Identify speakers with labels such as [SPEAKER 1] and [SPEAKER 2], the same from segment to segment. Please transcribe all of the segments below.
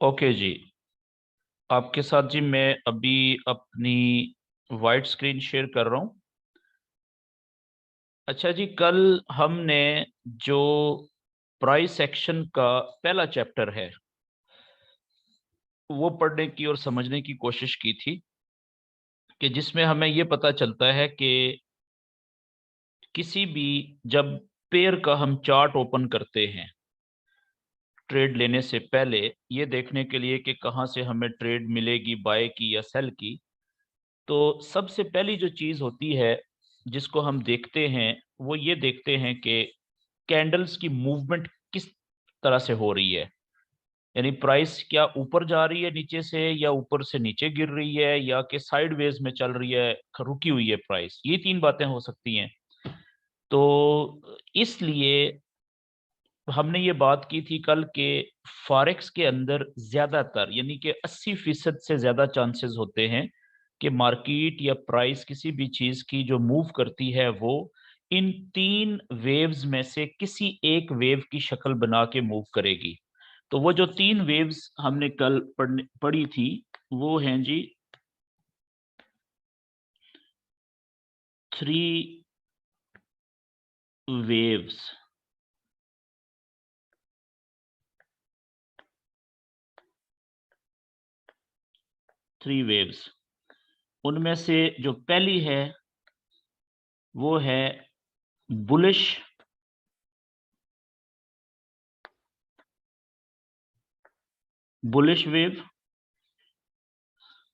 [SPEAKER 1] Okay जी। आपके साथ जी मैं अभी अपनी वाइट स्क्रीन शेयर कर रहा हूँ। अच्छा जी, कल हमने जो प्राइस सेक्शन का पहला चैप्टर है वो पढ़ने की और समझने की कोशिश की थी कि जिसमें हमें ये पता चलता है कि किसी भी जब पेयर का हम चार्ट ओपन करते हैं ट्रेड लेने से पहले, ये देखने के लिए कि कहाँ से हमें ट्रेड मिलेगी, बाय की या सेल की। तो सबसे पहली जो चीज होती है जिसको हम देखते हैं वो ये देखते हैं कि कैंडल्स की मूवमेंट किस तरह से हो रही है। यानी प्राइस क्या ऊपर जा रही है नीचे से, या ऊपर से नीचे गिर रही है, या कि साइडवेज में चल रही है, रुकी हुई है प्राइस। ये तीन बातें हो सकती हैं। तो इसलिए हमने ये बात की थी कल के फॉरेक्स के अंदर ज्यादातर यानी कि 80% से ज्यादा चांसेस होते हैं कि मार्केट या प्राइस किसी भी चीज की जो मूव करती है वो इन तीन वेव्स में से किसी एक वेव की शक्ल बना के मूव करेगी। तो वो जो तीन वेव्स हमने कल पढ़ी थी वो हैं जी थ्री वेव्स। थ्री वेव्स, उनमें से जो पहली है वो है बुलिश बुलिश वेव।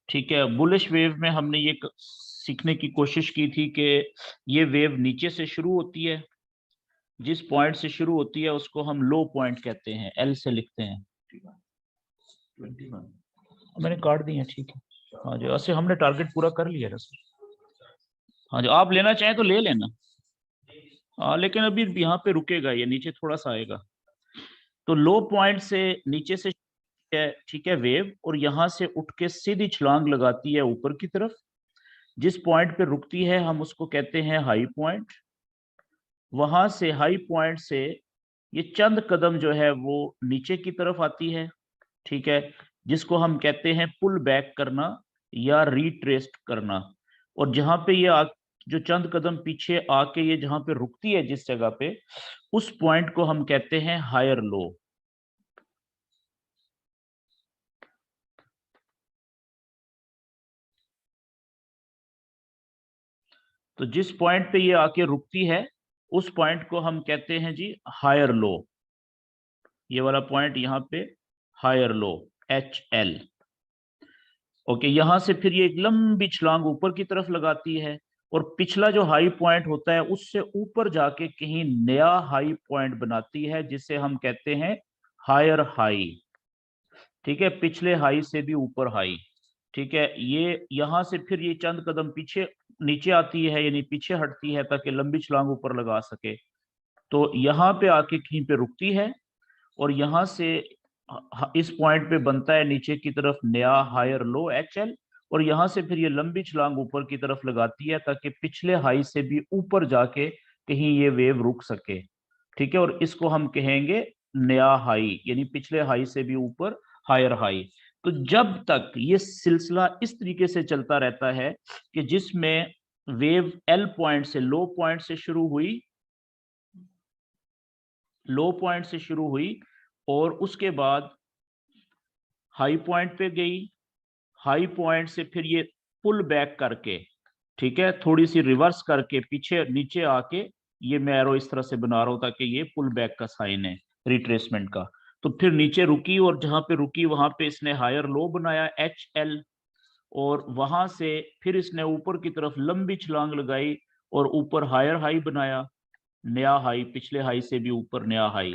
[SPEAKER 1] ठीक है, बुलिश वेव में हमने ये सीखने की कोशिश की थी कि ये वेव नीचे से शुरू होती है। जिस पॉइंट से शुरू होती है उसको हम लो पॉइंट कहते हैं, एल से लिखते हैं। 21 मैंने काट दी है, ठीक है। हाँ जी, ऐसे हमने टारगेट पूरा कर लिया है। हाँ जी, आप लेना चाहें तो ले लेना। हाँ, लेकिन अभी यहाँ पे रुकेगा, ये नीचे थोड़ा सा आएगा। तो लो पॉइंट से नीचे से है, ठीक है, वेव, और यहाँ से उठ के सीधी छलांग लगाती है ऊपर की तरफ। जिस पॉइंट पे रुकती है हम उसको कहते हैं हाई पॉइंट। वहां से हाई पॉइंट से ये चंद कदम जो है वो नीचे की तरफ आती है, ठीक है, जिसको हम कहते हैं पुल बैक करना या रिट्रेस्ट करना। और जहां पे ये जो चंद कदम पीछे आके ये जहां पे रुकती है जिस जगह पे, उस पॉइंट को हम कहते हैं हायर लो। तो जिस पॉइंट पे ये आके रुकती है उस पॉइंट को हम कहते हैं जी हायर लो। ये वाला पॉइंट यहाँ पे हायर लो, HL। ओके, यहां से फिर ये एक लंबी छलांग ऊपर की तरफ लगाती है, और पिछला जो हाई पॉइंट होता है उससे ऊपर जाके कहीं नया हाई पॉइंट बनाती है जिसे हम कहते हैं हायर हाई। ठीक है, पिछले हाई से भी ऊपर हाई। ठीक है, ये यहां से फिर ये चंद कदम पीछे नीचे आती है, यानी पीछे हटती है ताकि लंबी छलांग ऊपर लगा सके। तो यहाँ पे आके कहीं पे रुकती है, और यहां से इस पॉइंट पे बनता है नीचे की तरफ नया हायर लो HL। और यहां से फिर ये लंबी छलांग ऊपर की तरफ लगाती है ताकि पिछले हाई से भी ऊपर जाके कहीं ये वेव रुक सके। ठीक है, और इसको हम कहेंगे नया हाई, यानी पिछले हाई से भी ऊपर हायर हाई। तो जब तक ये सिलसिला इस तरीके से चलता रहता है कि जिसमें वेव L पॉइंट से लो पॉइंट से शुरू हुई, लो पॉइंट से शुरू हुई और उसके बाद हाई पॉइंट पे गई, हाई पॉइंट से फिर ये पुल बैक करके, ठीक है, थोड़ी सी रिवर्स करके पीछे नीचे आके, ये मैं एरो इस तरह से बना रहा हूं ताकि ये पुल बैक का साइन है, रिट्रेसमेंट का। तो फिर नीचे रुकी, और जहां पे रुकी वहां पे इसने हायर लो बनाया HL, और वहां से फिर इसने ऊपर की तरफ लंबी छलांग लगाई और ऊपर हायर हाई बनाया, नया हाई, पिछले हाई से भी ऊपर नया हाई।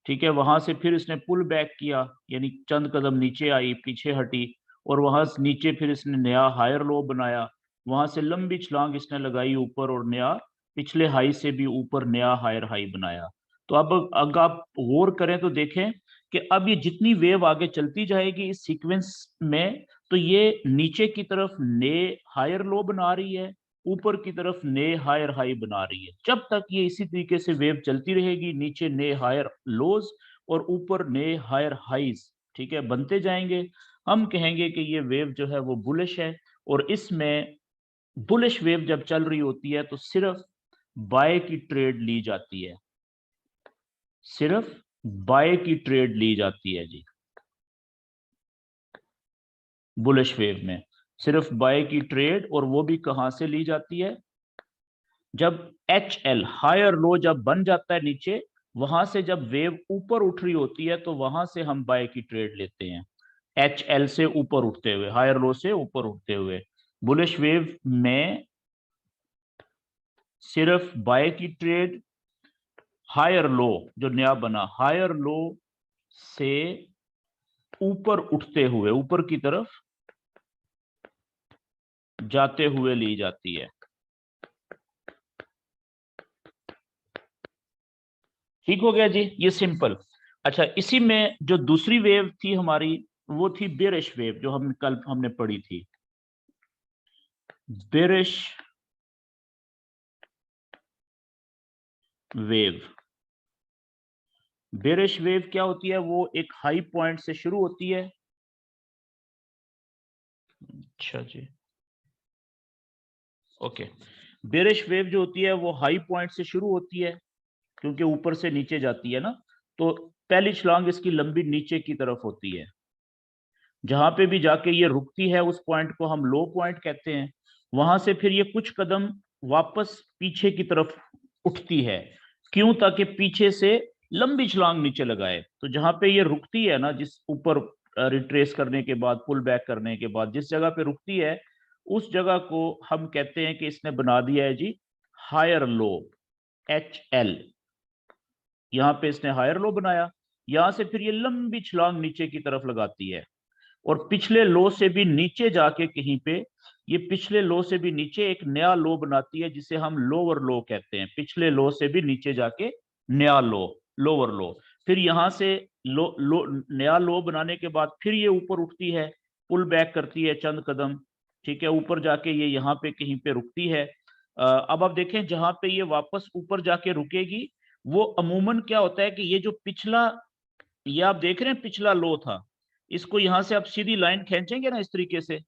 [SPEAKER 1] ठीक है, वहां से फिर इसने पुल बैक किया, यानी चंद कदम नीचे आई, पीछे हटी, और वहां से नीचे फिर इसने नया हायर लो बनाया। वहां से लंबी छलांग इसने लगाई ऊपर, और नया पिछले हाई से भी ऊपर नया हायर हाई बनाया। तो अब अगर आप गौर करें तो देखें कि अब ये जितनी वेव आगे चलती जाएगी इस सीक्वेंस में, तो ये नीचे की तरफ नए हायर लो बना रही है, ऊपर की तरफ नए हायर हाई बना रही है। जब तक ये इसी तरीके से वेव चलती रहेगी, नीचे नए हायर लोज और ऊपर नए हायर हाईज, ठीक है, बनते जाएंगे। हम कहेंगे कि ये वेव जो है वो बुलिश है, और इसमें बुलिश वेव जब चल रही होती है तो सिर्फ बाय की ट्रेड ली जाती है, सिर्फ बाय की ट्रेड ली जाती है जी। बुलिश वेव में सिर्फ बाय की ट्रेड, और वो भी कहां से ली जाती है, जब HL हायर लो जब बन जाता है नीचे, वहां से जब वेव ऊपर उठ रही होती है तो वहां से हम बाय की ट्रेड लेते हैं, HL से ऊपर उठते हुए, हायर लो से ऊपर उठते हुए। बुलिश वेव में सिर्फ बाय की ट्रेड, हायर लो जो नया बना, हायर लो से ऊपर उठते हुए, ऊपर की तरफ जाते हुए ली जाती है। ठीक हो गया जी, ये सिंपल। अच्छा, इसी में जो दूसरी वेव थी हमारी, वो थी बेरिश वेव, जो हम कल हमने पढ़ी थी। बेरिश वेव, बेरिश वेव क्या होती है, वो एक हाई पॉइंट से शुरू होती है। अच्छा जी, ओके। बेरिश वेव जो होती है वो हाई पॉइंट से शुरू होती है, क्योंकि ऊपर से नीचे जाती है ना, तो पहली छलांग इसकी लंबी नीचे की तरफ होती है। जहां पे भी जाके ये रुकती है उस पॉइंट को हम लो पॉइंट कहते हैं। वहां से फिर ये कुछ कदम वापस पीछे की तरफ उठती है, क्यों, ताकि पीछे से लंबी छलांग नीचे लगाए। तो जहां पे ये रुकती है ना, जिस ऊपर रिट्रेस करने के बाद, पुल बैक करने के बाद जिस जगह पे रुकती है, उस जगह को हम कहते हैं कि इसने बना दिया है जी हायर लो, HL। यहाँ पे इसने हायर लो बनाया, यहां से फिर ये लंबी छलांग नीचे की तरफ लगाती है, और पिछले लो से भी नीचे जाके कहीं पे, ये पिछले लो से भी नीचे एक नया लो बनाती है, जिसे हम लोअर लो कहते हैं। पिछले लो से भी नीचे जाके नया लो, लोअर लो। फिर यहां से लो नया लो बनाने के बाद फिर ये ऊपर उठती है, पुल बैक करती है चंद कदम, ठीक है, ऊपर जाके ये यहाँ पे कहीं पे रुकती है। अब आप देखें, जहां पे ये वापस ऊपर जाके रुकेगी, वो अमूमन क्या होता है कि ये जो पिछला, ये आप देख रहे हैं पिछला लो था, इसको यहां से आप सीधी लाइन खींचेंगे ना इस तरीके से,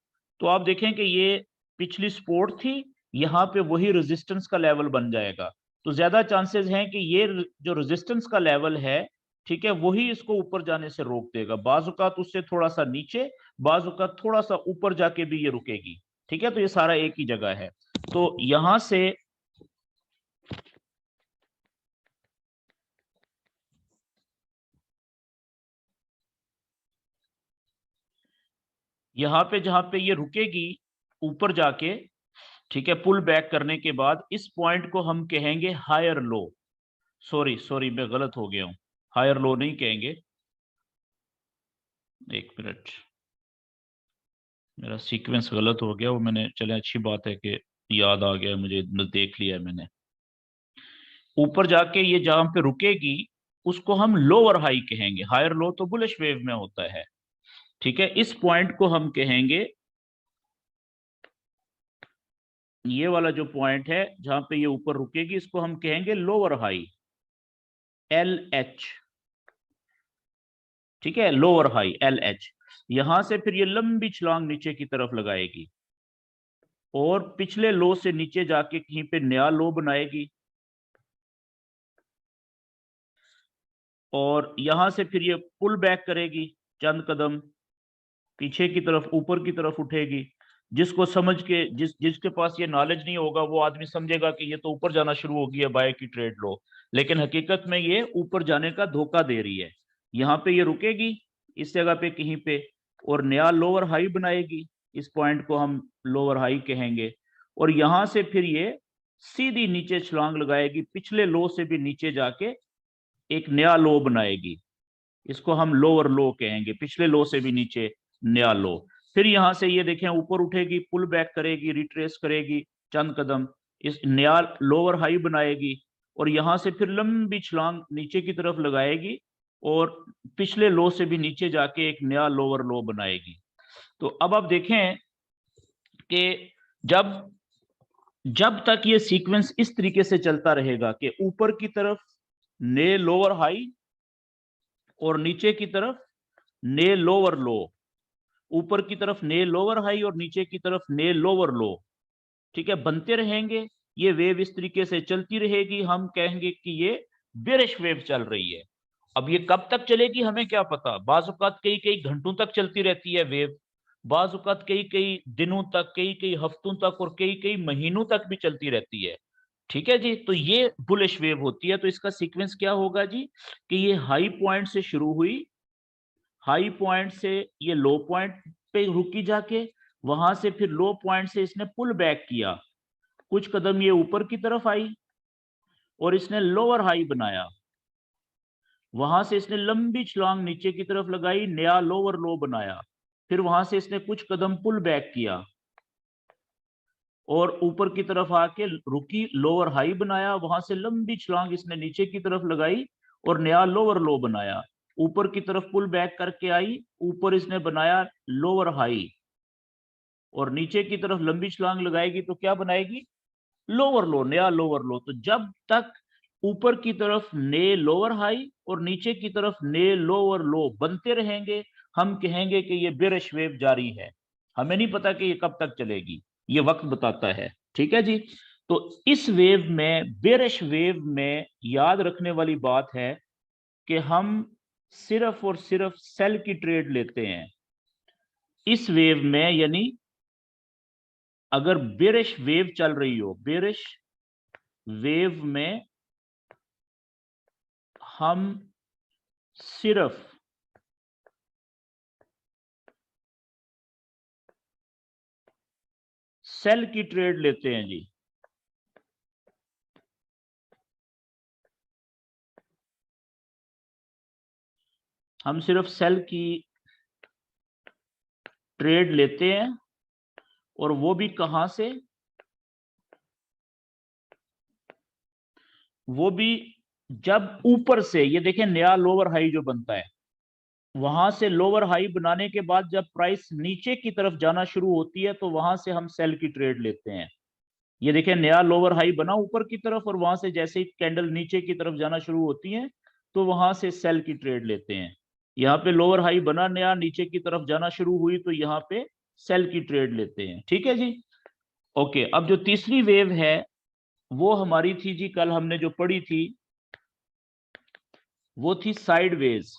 [SPEAKER 1] तो आप देखें कि ये पिछली सपोर्ट थी, यहाँ पे वही रेजिस्टेंस का लेवल बन जाएगा। तो ज्यादा चांसेस हैं कि ये जो रेजिस्टेंस का लेवल है, ठीक है, वही इसको ऊपर जाने से रोक देगा। बाज़ औक़ात उससे थोड़ा सा नीचे, बाज़ औक़ात थोड़ा सा ऊपर जाके भी ये रुकेगी। ठीक है, तो ये सारा एक ही जगह है। तो यहां से यहाँ पे जहां पे ये रुकेगी ऊपर जाके, ठीक है, पुल बैक करने के बाद, इस पॉइंट को हम कहेंगे हायर लो। सॉरी सॉरी, मैं गलत हो गया हूं, हायर लो नहीं कहेंगे, एक मिनट, मेरा सीक्वेंस गलत हो गया वो, मैंने, चले अच्छी बात है कि याद आ गया मुझे, देख लिया मैंने। ऊपर जाके ये जहां पे रुकेगी उसको हम लोअर हाई कहेंगे। हायर लो तो बुलिश वेव में होता है, ठीक है। इस पॉइंट को हम कहेंगे, ये वाला जो पॉइंट है जहां पे ये ऊपर रुकेगी, इसको हम कहेंगे लोअर हाई, LH, ठीक है, लोअर हाई LH। यहां से फिर ये लंबी छलांग नीचे की तरफ लगाएगी, और पिछले लो से नीचे जाके कहीं पे नया लो बनाएगी, और यहां से फिर ये पुल बैक करेगी चंद कदम पीछे की तरफ, ऊपर की तरफ उठेगी। जिसको समझ के, जिसके पास ये नॉलेज नहीं होगा, वो आदमी समझेगा कि ये तो ऊपर जाना शुरू हो गया बाय की ट्रेड लो, लेकिन हकीकत में ये ऊपर जाने का धोखा दे रही है। यहाँ पे ये रुकेगी इस जगह पे कहीं पे, और नया लोअर हाई बनाएगी, इस पॉइंट को हम लोअर हाई कहेंगे, और यहां से फिर ये सीधी नीचे छलांग लगाएगी, पिछले लो से भी नीचे जाके एक नया लो बनाएगी, इसको हम लोअर लो कहेंगे, पिछले लो से भी नीचे नया लो। फिर यहां से ये देखें ऊपर उठेगी, पुल बैक करेगी, रिट्रेस करेगी चंद कदम, इस नया लोअर हाई बनाएगी, और यहां से फिर लंबी छलांग नीचे की तरफ लगाएगी, और पिछले लो से भी नीचे जाके एक नया लोअर लो बनाएगी। तो अब आप देखें कि जब जब तक ये सीक्वेंस इस तरीके से चलता रहेगा कि ऊपर की तरफ नए लोअर हाई और नीचे की तरफ ने लोअर लो, ऊपर की तरफ ने लोअर हाई और नीचे की तरफ ने लोअर लो, ठीक है, बनते रहेंगे। ये वेव इस तरीके से चलती रहेगी, हम कहेंगे कि ये बेरिश वेव चल रही है। अब ये कब तक चलेगी हमें क्या पता, बाज़ औक़ात कई कई घंटों तक चलती रहती है वेव, बाज़ औक़ात कई कई दिनों तक, कई कई हफ्तों तक और कई कई महीनों तक भी चलती रहती है। ठीक है जी, तो ये बुलिश वेव होती है। तो इसका सीक्वेंस क्या होगा जी, कि ये हाई पॉइंट से शुरू हुई, हाई पॉइंट से ये लो पॉइंट पे रुकी जाके, वहां से फिर लो पॉइंट से इसने पुल बैक किया, कुछ कदम ये ऊपर की तरफ आई और इसने लोअर हाई बनाया, वहां से इसने लंबी छलांग नीचे की तरफ लगाई, नया लोअर लो बनाया, फिर वहां से इसने कुछ कदम पुल बैक किया और ऊपर की तरफ आके रुकी, लोअर हाई बनाया, वहां से लंबी छलांग इसने नीचे की तरफ लगाई और नया लोअर लो बनाया, ऊपर की तरफ पुल बैक करके आई, ऊपर इसने बनाया लोअर हाई और नीचे की तरफ लंबी छलांग लगाएगी तो क्या बनाएगी, लोअर लो, नया लोअर लो। तो जब तक ऊपर की तरफ ने लोअर हाई और नीचे की तरफ ने लोअर लो बनते रहेंगे, हम कहेंगे कि ये बेरिश वेव जारी है। हमें नहीं पता कि ये कब तक चलेगी, ये वक्त बताता है। ठीक है जी। तो इस वेव में, बेरिश वेव में याद रखने वाली बात है कि हम सिर्फ और सिर्फ सेल की ट्रेड लेते हैं इस वेव में। यानी अगर बेरिश वेव चल रही हो, बेरिश वेव में हम सिर्फ सेल की ट्रेड लेते हैं जी। हम सिर्फ सेल की ट्रेड लेते हैं और वो भी कहां से, वो भी जब ऊपर से, ये देखें नया लोअर हाई जो बनता है, वहां से लोअर हाई बनाने के बाद जब प्राइस नीचे की तरफ जाना शुरू होती है तो वहां से हम सेल की ट्रेड लेते हैं। ये देखें नया लोअर हाई बना ऊपर की तरफ और वहां से जैसे ही कैंडल नीचे की तरफ जाना शुरू होती है तो वहां से सेल की ट्रेड लेते हैं। यहाँ पे लोअर हाई बना नया, नीचे की तरफ जाना शुरू हुई तो यहाँ पे सेल की ट्रेड लेते हैं। ठीक है जी। ओके, अब जो तीसरी वेव है वो हमारी थी जी, कल हमने जो पढ़ी थी वो थी साइडवेज।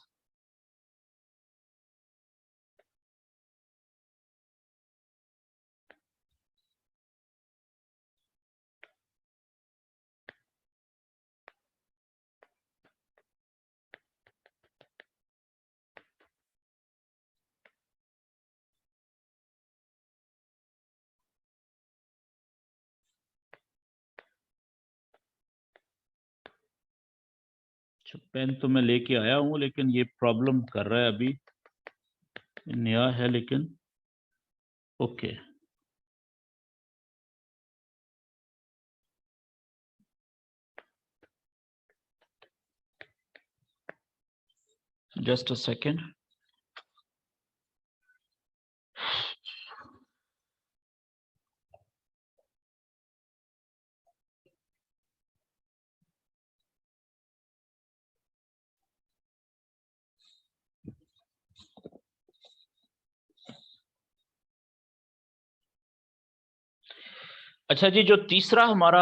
[SPEAKER 1] पेन तो मैं लेके आया हूं लेकिन ये प्रॉब्लम कर रहा है अभी, नया है लेकिन। Okay, just a second. अच्छा जी, जो तीसरा हमारा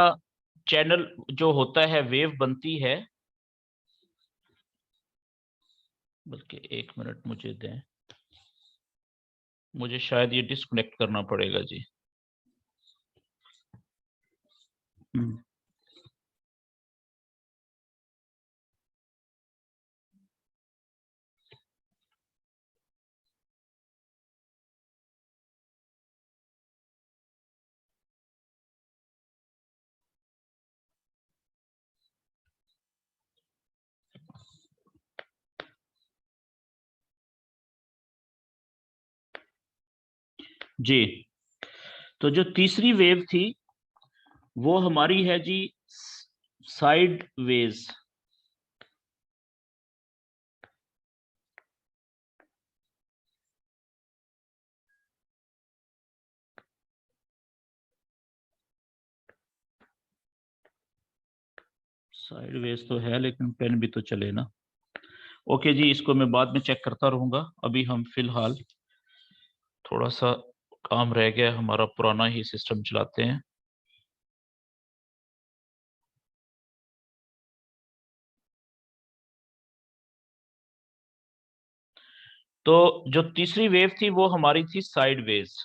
[SPEAKER 1] चैनल जो होता है, वेव बनती है, बल्कि 1 मिनट मुझे दें, मुझे शायद ये डिस्कनेक्ट करना पड़ेगा जी। जी, तो जो तीसरी वेव थी वो हमारी है जी साइड वेज। साइड वेज तो है लेकिन पेन भी तो चले ना। ओके जी, इसको मैं बाद में चेक करता रहूंगा। अभी हम फिलहाल थोड़ा सा काम रह गया, हमारा पुराना ही सिस्टम चलाते हैं। तो जो तीसरी वेव थी वो हमारी थी साइडवेज।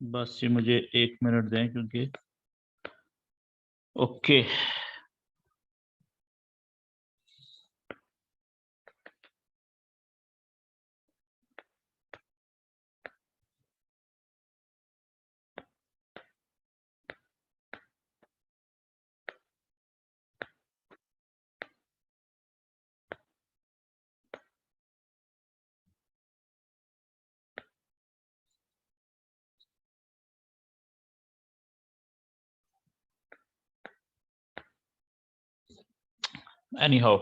[SPEAKER 1] बस ये मुझे 1 मिनट दें क्योंकि ओके। एनी हाउ,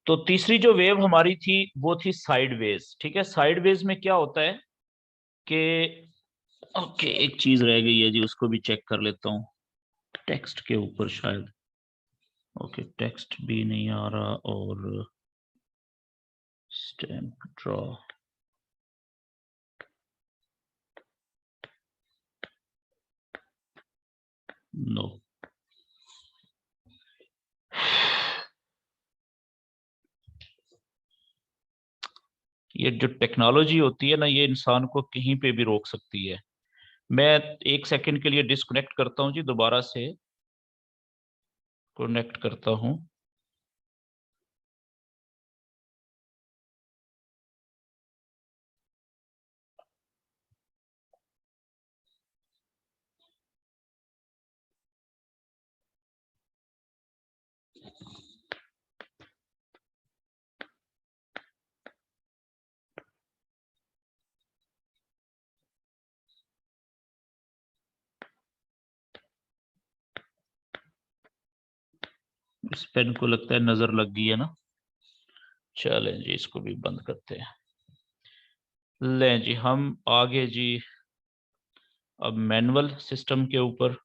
[SPEAKER 1] तो तीसरी जो वेव हमारी थी वो थी साइडवेज। ठीक है, साइडवेज में क्या होता है कि ओके, एक चीज रह गई है जी, उसको भी चेक कर लेता हूँ। टेक्स्ट के ऊपर शायद, ओके टेक्स्ट भी नहीं आ रहा, और स्टैम्प ड्रॉ, नो। ये जो टेक्नोलॉजी होती है ना, ये इंसान को कहीं पे भी रोक सकती है। मैं 1 सेकंड के लिए डिस्कनेक्ट करता हूँ जी, दोबारा से कनेक्ट करता हूँ। इस पेन को लगता है नजर लग गई है ना। चलें जी, इसको भी बंद करते हैं। लें जी, हम आगे जी अब मैनुअल सिस्टम के ऊपर।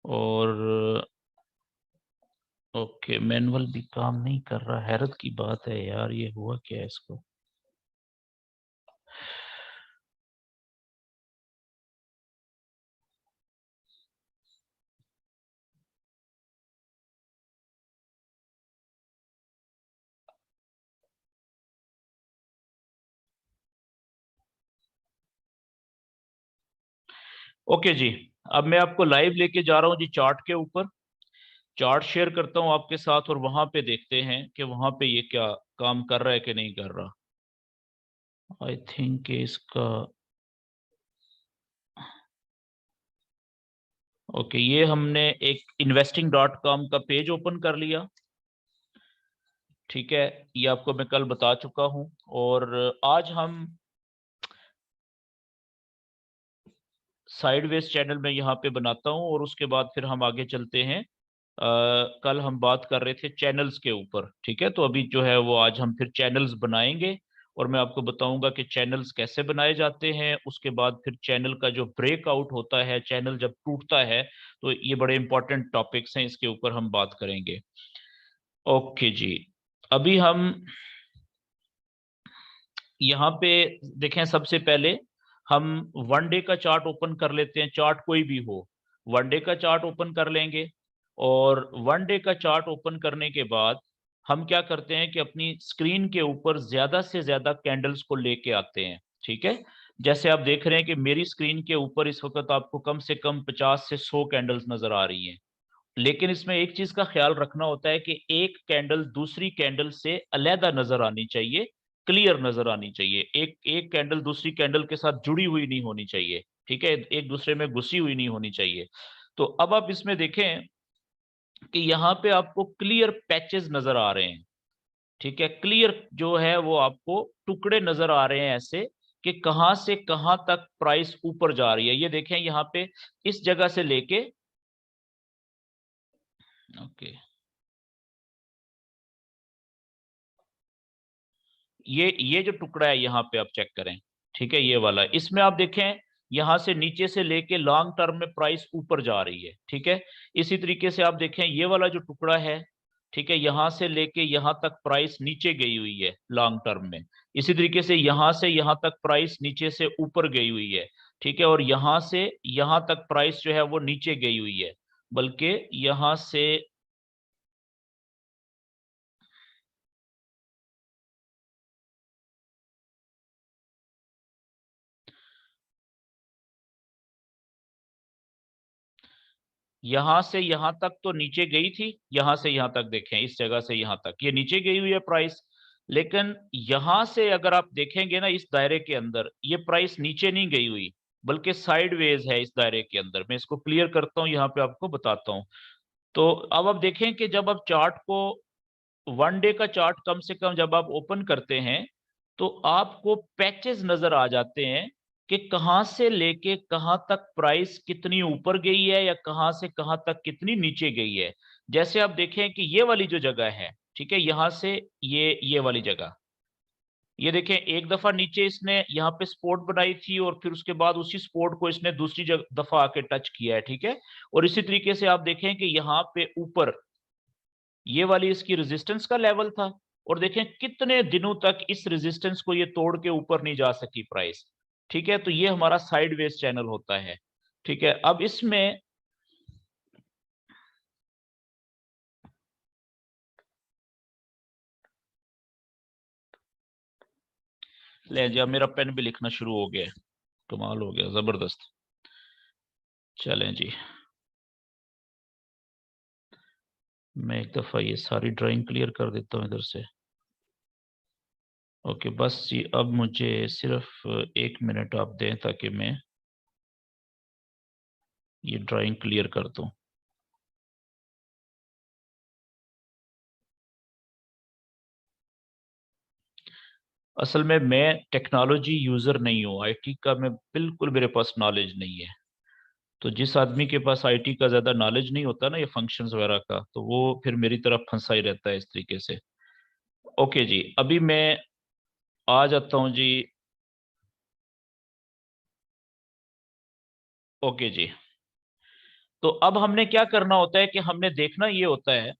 [SPEAKER 1] और ओके, मैनुअल भी काम नहीं कर रहा, हैरत की बात है यार, ये हुआ क्या है इसको। ओके जी, अब मैं आपको लाइव लेके जा रहा हूँ जी चार्ट के ऊपर। चार्ट शेयर करता हूँ आपके साथ, और वहां पे देखते हैं कि वहां पे ये क्या काम कर रहा है कि नहीं कर रहा। आई थिंक इसका ओके, ये हमने एक investing.com का पेज ओपन कर लिया। ठीक है, ये आपको मैं कल बता चुका हूं। और आज हम साइडवेज चैनल में यहाँ पे बनाता हूँ, और उसके बाद फिर हम आगे चलते हैं। कल हम बात कर रहे थे चैनल्स के ऊपर। ठीक है, तो अभी जो है वो आज हम फिर चैनल्स बनाएंगे, और मैं आपको बताऊंगा कि चैनल्स कैसे बनाए जाते हैं। उसके बाद फिर चैनल का जो ब्रेकआउट होता है, चैनल जब टूटता है, तो ये बड़े इंपॉर्टेंट टॉपिक्स हैं, इसके ऊपर हम बात करेंगे। ओके जी, अभी हम यहाँ पे देखें, सबसे पहले हम 1 डे का चार्ट ओपन कर लेते हैं, चार्ट कोई भी हो। वन डे का चार्ट ओपन कर लेंगे, और वन डे का चार्ट ओपन करने के बाद हम क्या करते हैं कि अपनी स्क्रीन के ऊपर ज्यादा से ज्यादा कैंडल्स को लेके आते हैं। ठीक है, जैसे आप देख रहे हैं कि मेरी स्क्रीन के ऊपर इस वक्त आपको कम से कम 50 से 100 कैंडल्स नजर आ रही हैं। लेकिन इसमें एक चीज का ख्याल रखना होता है कि एक कैंडल दूसरी कैंडल से अलहदा नजर आनी चाहिए, क्लियर नजर आनी चाहिए। एक एक कैंडल दूसरी कैंडल के साथ जुड़ी हुई नहीं होनी चाहिए। ठीक है, एक दूसरे में घुसी हुई नहीं होनी चाहिए। तो अब आप इसमें देखें कि यहाँ पे आपको क्लियर पैचेस नजर आ रहे हैं। ठीक है, क्लियर जो है वो आपको टुकड़े नजर आ रहे हैं ऐसे, कि कहां से कहां तक प्राइस ऊपर जा रही है। ये देखें यहाँ पे इस जगह से लेके, ओके, ये जो टुकड़ा है यहाँ पे आप चेक करें। ठीक है, ये वाला, इसमें आप देखें यहाँ से नीचे से लेके लॉन्ग टर्म में प्राइस ऊपर जा रही है। ठीक है, इसी तरीके से आप देखें ये वाला जो टुकड़ा है, ठीक है, यहाँ से लेके यहाँ तक प्राइस नीचे गई हुई है लॉन्ग टर्म में। इसी तरीके से यहाँ से यहाँ तक प्राइस नीचे से ऊपर गई हुई है। ठीक है, और यहाँ से यहाँ तक प्राइस जो है वो नीचे गई हुई है, बल्कि यहाँ से यहां से यहां तक तो नीचे गई थी। यहां से यहां तक देखें, इस जगह से यहां तक ये नीचे गई हुई है प्राइस। लेकिन यहां से अगर आप देखेंगे ना, इस दायरे के अंदर ये प्राइस नीचे नहीं गई हुई, बल्कि साइडवेज है इस दायरे के अंदर। मैं इसको क्लियर करता हूं, यहाँ पे आपको बताता हूं। तो अब आप देखें कि जब आप चार्ट को, वन डे का चार्ट कम से कम जब आप ओपन करते हैं, तो आपको पैचेस नजर आ जाते हैं कि कहां से लेके कहां तक प्राइस कितनी ऊपर गई है या कहां से कहां तक कितनी नीचे गई है। जैसे आप देखें कि ये वाली जो जगह है, ठीक है, यहां से ये वाली जगह, ये देखें एक दफा नीचे इसने यहाँ पे स्पोर्ट बनाई थी, और फिर उसके बाद उसी स्पोर्ट को इसने दूसरी दफा आके टच किया है। ठीक है, और इसी तरीके से आप देखें कि यहाँ पे ऊपर ये वाली इसकी रेजिस्टेंस का लेवल था, और देखें कितने दिनों तक इस रेजिस्टेंस को ये तोड़ के ऊपर नहीं जा सकी प्राइस। ठीक है, तो ये हमारा साइडवेज चैनल होता है। ठीक है, अब इसमें ले जी, अब मेरा पेन भी लिखना शुरू हो गया है। कमाल हो गया, जबरदस्त। चलें जी, मैं एक दफा ये सारी ड्राइंग क्लियर कर देता हूँ इधर से। ओके, बस जी, अब मुझे सिर्फ 1 मिनट आप दें ताकि मैं ये ड्राइंग क्लियर कर दूं। असल में मैं टेक्नोलॉजी यूजर नहीं हूँ, आईटी का मैं बिल्कुल, मेरे पास नॉलेज नहीं है। तो जिस आदमी के पास आईटी का ज्यादा नॉलेज नहीं होता ना, ये फंक्शंस वगैरह का, तो वो फिर मेरी तरफ फंसा ही रहता है इस तरीके से। ओके जी, अभी मैं आ जाता हूँ जी। ओके जी, तो अब हमने क्या करना होता है कि हमने देखना ये होता है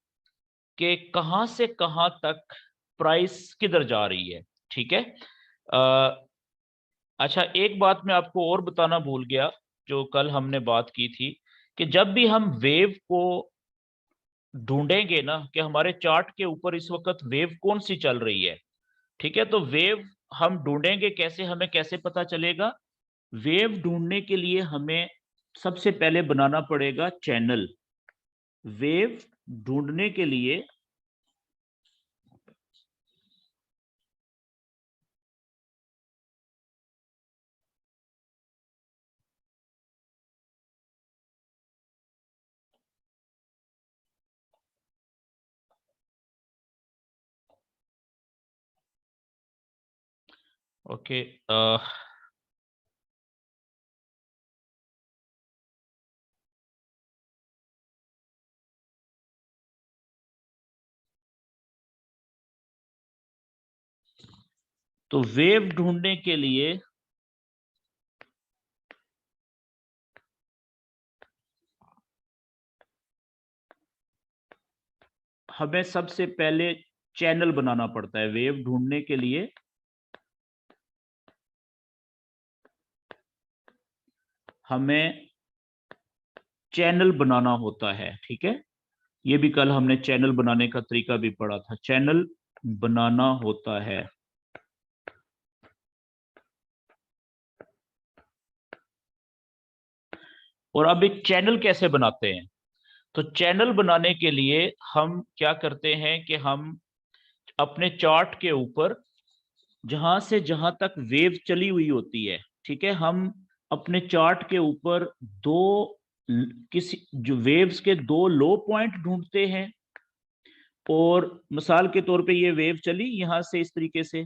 [SPEAKER 1] कि कहाँ से कहाँ तक प्राइस किधर जा रही है। ठीक है, अच्छा, एक बात मैं आपको और बताना भूल गया, जो कल हमने बात की थी, कि जब भी हम वेव को ढूंढेंगे ना कि हमारे चार्ट के ऊपर इस वक्त वेव कौन सी चल रही है। ठीक है, तो वेव हम ढूंढेंगे कैसे, हमें कैसे पता चलेगा? वेव ढूंढने के लिए हमें सबसे पहले बनाना पड़ेगा चैनल। वेव ढूंढने के लिए ओके, तो वेव ढूंढने के लिए हमें सबसे पहले चैनल बनाना पड़ता है। वेव ढूंढने के लिए हमें चैनल बनाना होता है। ठीक है, ये भी कल हमने चैनल बनाने का तरीका भी पढ़ा था, चैनल बनाना होता है। और अब एक चैनल कैसे बनाते हैं? तो चैनल बनाने के लिए हम क्या करते हैं कि हम अपने चार्ट के ऊपर जहां से जहां तक वेव चली हुई होती है, ठीक है, हम अपने चार्ट के ऊपर दो किसी जो वेव्स के दो लो पॉइंट ढूंढते हैं। और मिसाल के तौर पे ये वेव चली यहां से इस तरीके से,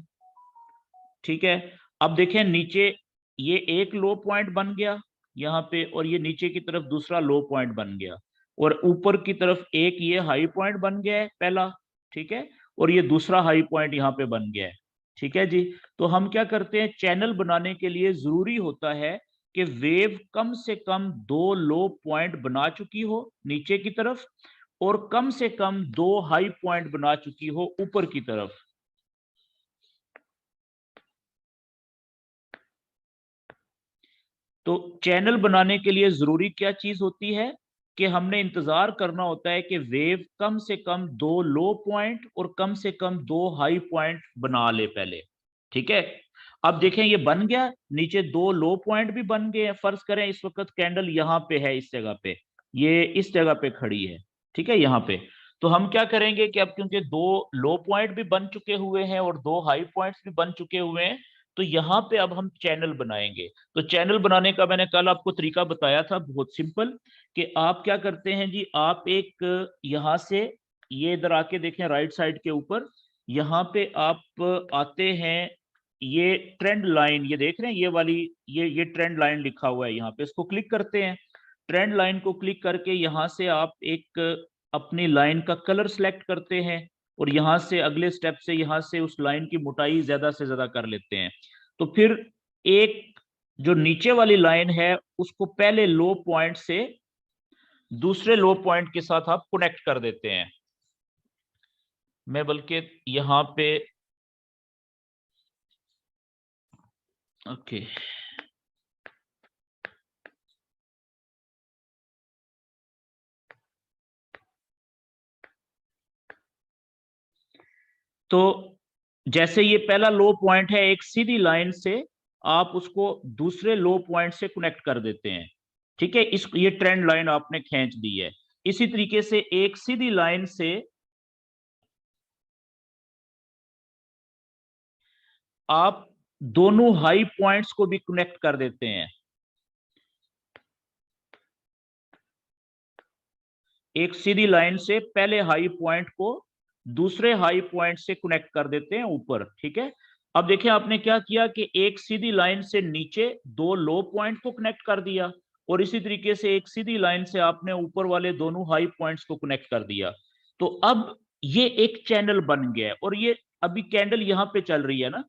[SPEAKER 1] ठीक है। अब देखें नीचे ये एक लो पॉइंट बन गया यहाँ पे, और ये नीचे की तरफ दूसरा लो पॉइंट बन गया, और ऊपर की तरफ एक ये हाई पॉइंट बन गया है पहला, ठीक है, और ये दूसरा हाई पॉइंट यहाँ पे बन गया है। ठीक है जी। तो हम क्या करते हैं, चैनल बनाने के लिए जरूरी होता है कि वेव कम से कम दो लो पॉइंट बना चुकी हो नीचे की तरफ, और कम से कम दो हाई पॉइंट बना चुकी हो ऊपर की तरफ। तो चैनल बनाने के लिए जरूरी क्या चीज होती है कि हमने इंतजार करना होता है कि वेव कम से कम दो लो पॉइंट और कम से कम दो हाई पॉइंट बना ले पहले। ठीक है, अब देखें ये बन गया, नीचे दो लो पॉइंट भी बन गए हैं। फर्ज करें इस वक्त कैंडल यहाँ पे है, इस जगह पे, ये इस जगह पे खड़ी है, ठीक है, यहाँ पे। तो हम क्या करेंगे कि अब क्योंकि दो लो पॉइंट भी बन चुके हुए हैं और दो हाई पॉइंट्स भी बन चुके हुए हैं, तो यहाँ पे अब हम चैनल बनाएंगे। तो चैनल बनाने का मैंने कल आपको तरीका बताया था, बहुत सिंपल, कि आप क्या करते हैं जी, आप एक यहाँ से ये इधर आके देखें राइट साइड के ऊपर, यहाँ पे आप आते हैं, ये ट्रेंड लाइन ये देख रहे हैं, ये वाली ये ट्रेंड लाइन लिखा हुआ है यहाँ पे, इसको क्लिक करते हैं। ट्रेंड लाइन को क्लिक करके यहाँ से आप एक अपनी लाइन का कलर सेलेक्ट करते हैं, और यहाँ से अगले स्टेप से यहाँ से उस लाइन की मोटाई ज्यादा से ज्यादा कर लेते हैं। तो फिर एक जो नीचे वाली लाइन है उसको पहले लो पॉइंट से दूसरे लो पॉइंट के साथ आप कनेक्ट कर देते हैं। मैं बल्कि यहाँ पे ओके, तो जैसे ये पहला लो पॉइंट है, एक सीधी लाइन से आप उसको दूसरे लो पॉइंट से कनेक्ट कर देते हैं। ठीक है, इस ये ट्रेंड लाइन आपने खींच दी है। इसी तरीके से एक सीधी लाइन से आप दोनों हाई पॉइंट्स को भी कनेक्ट कर देते हैं। एक सीधी लाइन से पहले हाई पॉइंट को दूसरे हाई पॉइंट से कनेक्ट कर देते हैं ऊपर। ठीक है, अब देखिए आपने क्या किया कि एक सीधी लाइन से नीचे दो लो पॉइंट को कनेक्ट कर दिया, और इसी तरीके से एक सीधी लाइन से आपने ऊपर वाले दोनों हाई पॉइंट्स को कनेक्ट कर दिया। तो अब ये एक चैनल बन गया है, और ये अभी कैंडल यहां पे चल रही है ना,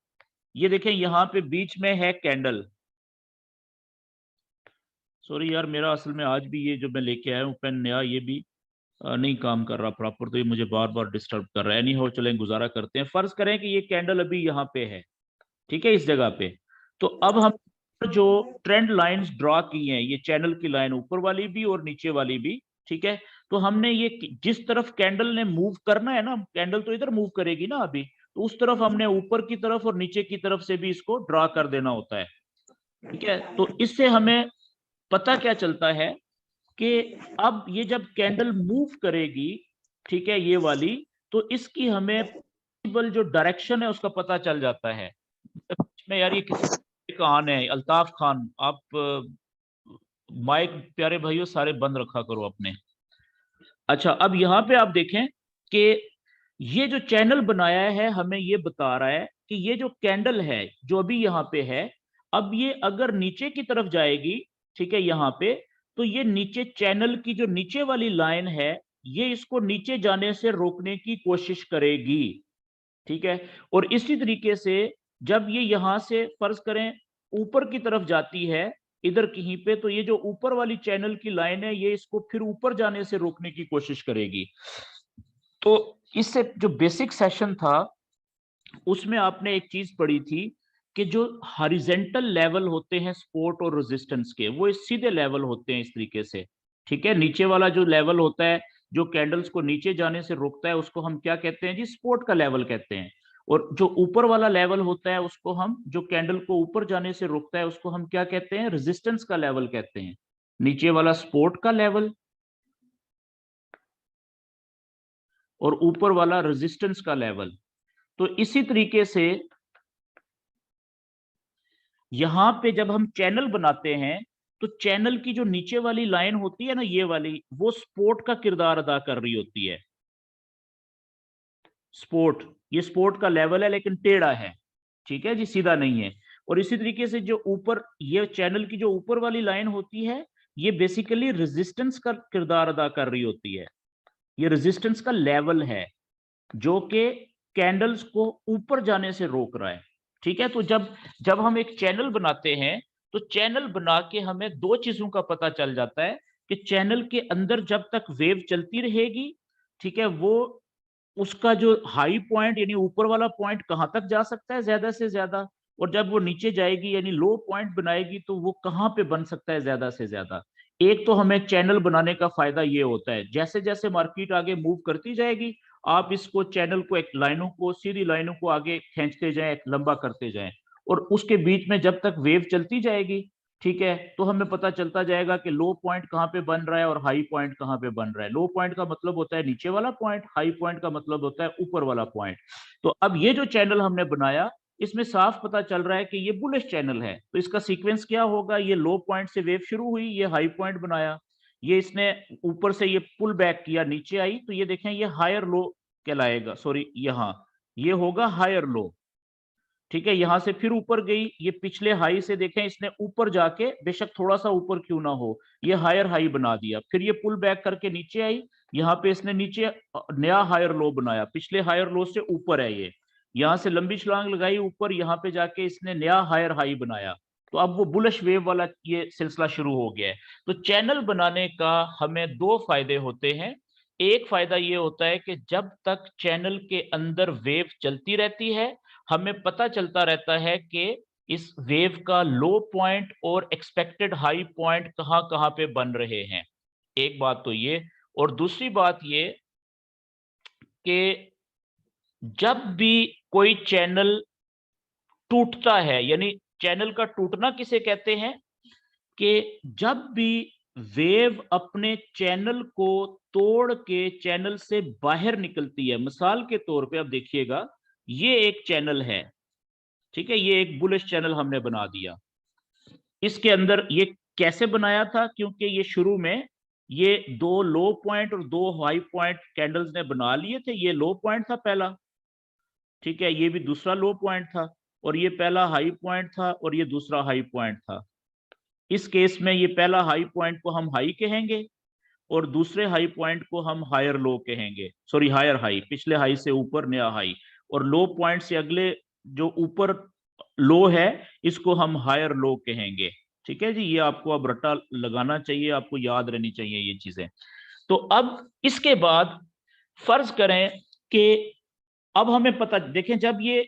[SPEAKER 1] ये देखें यहाँ पे बीच में है कैंडल। सॉरी यार, मेरा असल में आज भी ये जो मैं लेके आया हूँ पेन नया, ये भी नहीं काम कर रहा प्रॉपर, तो ये मुझे बार बार डिस्टर्ब कर रहा है। नहीं हो, चलें गुजारा करते हैं। फर्ज करें कि ये कैंडल अभी यहाँ पे है, ठीक है, इस जगह पे। तो अब हम जो ट्रेंड लाइंस ड्रॉ की हैं, ये चैनल की लाइन ऊपर वाली भी और नीचे वाली भी, ठीक है, तो हमने ये जिस तरफ कैंडल ने मूव करना है ना, कैंडल तो इधर मूव करेगी ना अभी, तो उस तरफ हमने ऊपर की तरफ और नीचे की तरफ से भी इसको ड्रॉ कर देना होता है। ठीक है, तो इससे हमें पता क्या चलता है कि अब ये जब कैंडल मूव करेगी, ठीक है, ये वाली, तो इसकी हमें पॉसिबल जो डायरेक्शन है उसका पता चल जाता है। मैं यार ये किसी खान है, अल्ताफ खान, आप माइक प्यारे भाइयों सारे बंद रखा करो अपने। अच्छा, अब यहाँ पे आप देखें कि ये जो चैनल बनाया है हमें ये बता रहा है कि ये जो कैंडल है जो अभी यहाँ पे है, अब ये अगर नीचे की तरफ जाएगी, ठीक है, यहाँ पे, तो ये नीचे चैनल की जो नीचे वाली लाइन है, ये इसको नीचे जाने से रोकने की कोशिश करेगी। ठीक है, और इसी तरीके से जब ये यहां से फर्ज करें ऊपर की तरफ जाती है इधर कहीं पे, तो ये जो ऊपर वाली चैनल की लाइन है ये इसको फिर ऊपर जाने से रोकने की कोशिश करेगी। तो इससे जो बेसिक सेशन था उसमें आपने एक चीज पढ़ी थी कि जो हॉरिजेंटल लेवल होते हैं सपोर्ट और रेजिस्टेंस के, वो इस सीधे लेवल होते हैं इस तरीके से। ठीक है, नीचे वाला जो लेवल होता है जो कैंडल्स को नीचे जाने से रोकता है उसको हम क्या कहते हैं जी, सपोर्ट का लेवल कहते हैं। और जो ऊपर वाला लेवल होता है उसको हम, जो कैंडल को ऊपर जाने से रोकता है उसको हम क्या कहते हैं, रेजिस्टेंस का लेवल कहते हैं। नीचे वाला सपोर्ट का लेवल और ऊपर वाला रेजिस्टेंस का लेवल। तो इसी तरीके से यहां पे जब हम चैनल बनाते हैं तो चैनल की जो नीचे वाली लाइन होती है ना, ये वाली, वो सपोर्ट का किरदार अदा कर रही होती है। सपोर्ट, ये सपोर्ट का लेवल है लेकिन टेढ़ा है, ठीक है जी, सीधा नहीं है। और इसी तरीके से जो ऊपर, ये चैनल की जो ऊपर वाली लाइन होती है, ये बेसिकली रेजिस्टेंस का किरदार अदा कर रही होती है। ये रेजिस्टेंस का लेवल है जो कि कैंडल्स को ऊपर जाने से रोक रहा है। ठीक है, तो जब जब हम एक चैनल बनाते हैं तो चैनल बना के हमें दो चीजों का पता चल जाता है कि चैनल के अंदर जब तक वेव चलती रहेगी, ठीक है, वो उसका जो हाई पॉइंट यानी ऊपर वाला पॉइंट कहां तक जा सकता है ज्यादा से ज्यादा, और जब वो नीचे जाएगी यानी लो पॉइंट बनाएगी तो वो कहां पे बन सकता है ज्यादा से ज्यादा। एक तो हमें चैनल बनाने का फायदा ये होता है, जैसे जैसे मार्केट आगे मूव करती जाएगी आप इसको चैनल को, एक लाइनों को, सीधी लाइनों को आगे खींचते जाएं, लंबा करते जाएं, और उसके बीच में जब तक वेव चलती जाएगी, ठीक है, तो हमें पता चलता जाएगा कि लो पॉइंट कहाँ पे बन रहा है और हाई पॉइंट कहाँ पे बन रहा है। लो पॉइंट का मतलब होता है नीचे वाला पॉइंट, हाई पॉइंट का मतलब होता है ऊपर वाला पॉइंट। तो अब ये जो चैनल हमने बनाया इसमें साफ पता चल रहा है कि ये बुलिश चैनल है। तो इसका सीक्वेंस क्या होगा, ये लो पॉइंट से वेव शुरू हुई, ये हाई पॉइंट बनाया, ये इसने ऊपर से ये पुल बैक किया, नीचे आई, तो ये देखें ये हायर लो कहलाएगा, सॉरी यहाँ ये होगा हायर लो। ठीक है, यहां से फिर ऊपर गई, ये पिछले हाई से देखें इसने ऊपर जाके, बेशक थोड़ा सा ऊपर क्यों ना हो, ये हायर हाई बना दिया, फिर ये पुल बैक करके नीचे आई, यहाँ पे इसने नीचे नया हायर लो बनाया, पिछले हायर लो से ऊपर है ये, यहां से लंबी छलांग लगाई ऊपर, यहाँ पे जाके इसने नया हायर हाई बनाया। तो अब वो बुलिश वेव वाला ये सिलसिला शुरू हो गया है। तो चैनल बनाने का हमें दो फायदे होते हैं। एक फायदा ये होता है कि जब तक चैनल के अंदर वेव चलती रहती है हमें पता चलता रहता है कि इस वेव का लो पॉइंट और एक्सपेक्टेड हाई पॉइंट कहां कहां पे बन रहे हैं। एक बात तो ये, और दूसरी बात ये कि जब भी कोई चैनल टूटता है, यानी चैनल का टूटना किसे कहते हैं, कि जब भी वेव अपने चैनल को तोड़ के चैनल से बाहर निकलती है। मिसाल के तौर पे आप देखिएगा, ये एक चैनल है, ठीक है, ये एक बुलिश चैनल हमने बना दिया। इसके अंदर ये कैसे बनाया था, क्योंकि ये शुरू में ये दो लो पॉइंट और दो हाई पॉइंट कैंडल्स ने बना लिए थे। ये लो पॉइंट था पहला, ठीक है, ये भी दूसरा लो पॉइंट था, और ये पहला हाई पॉइंट था और ये दूसरा हाई पॉइंट था। इस केस में ये पहला हाई पॉइंट को हम हाई कहेंगे और दूसरे हाई पॉइंट को हम हायर लो कहेंगे, सॉरी हायर हाई, पिछले हाई से ऊपर नया हाई, और लो पॉइंट से अगले जो ऊपर लो है इसको हम हायर लो कहेंगे। ठीक है जी, ये आपको अब रट्टा लगाना चाहिए, आपको याद रहनी चाहिए ये चीजें। तो अब इसके बाद फर्ज करें कि अब हमें पता, देखें जब ये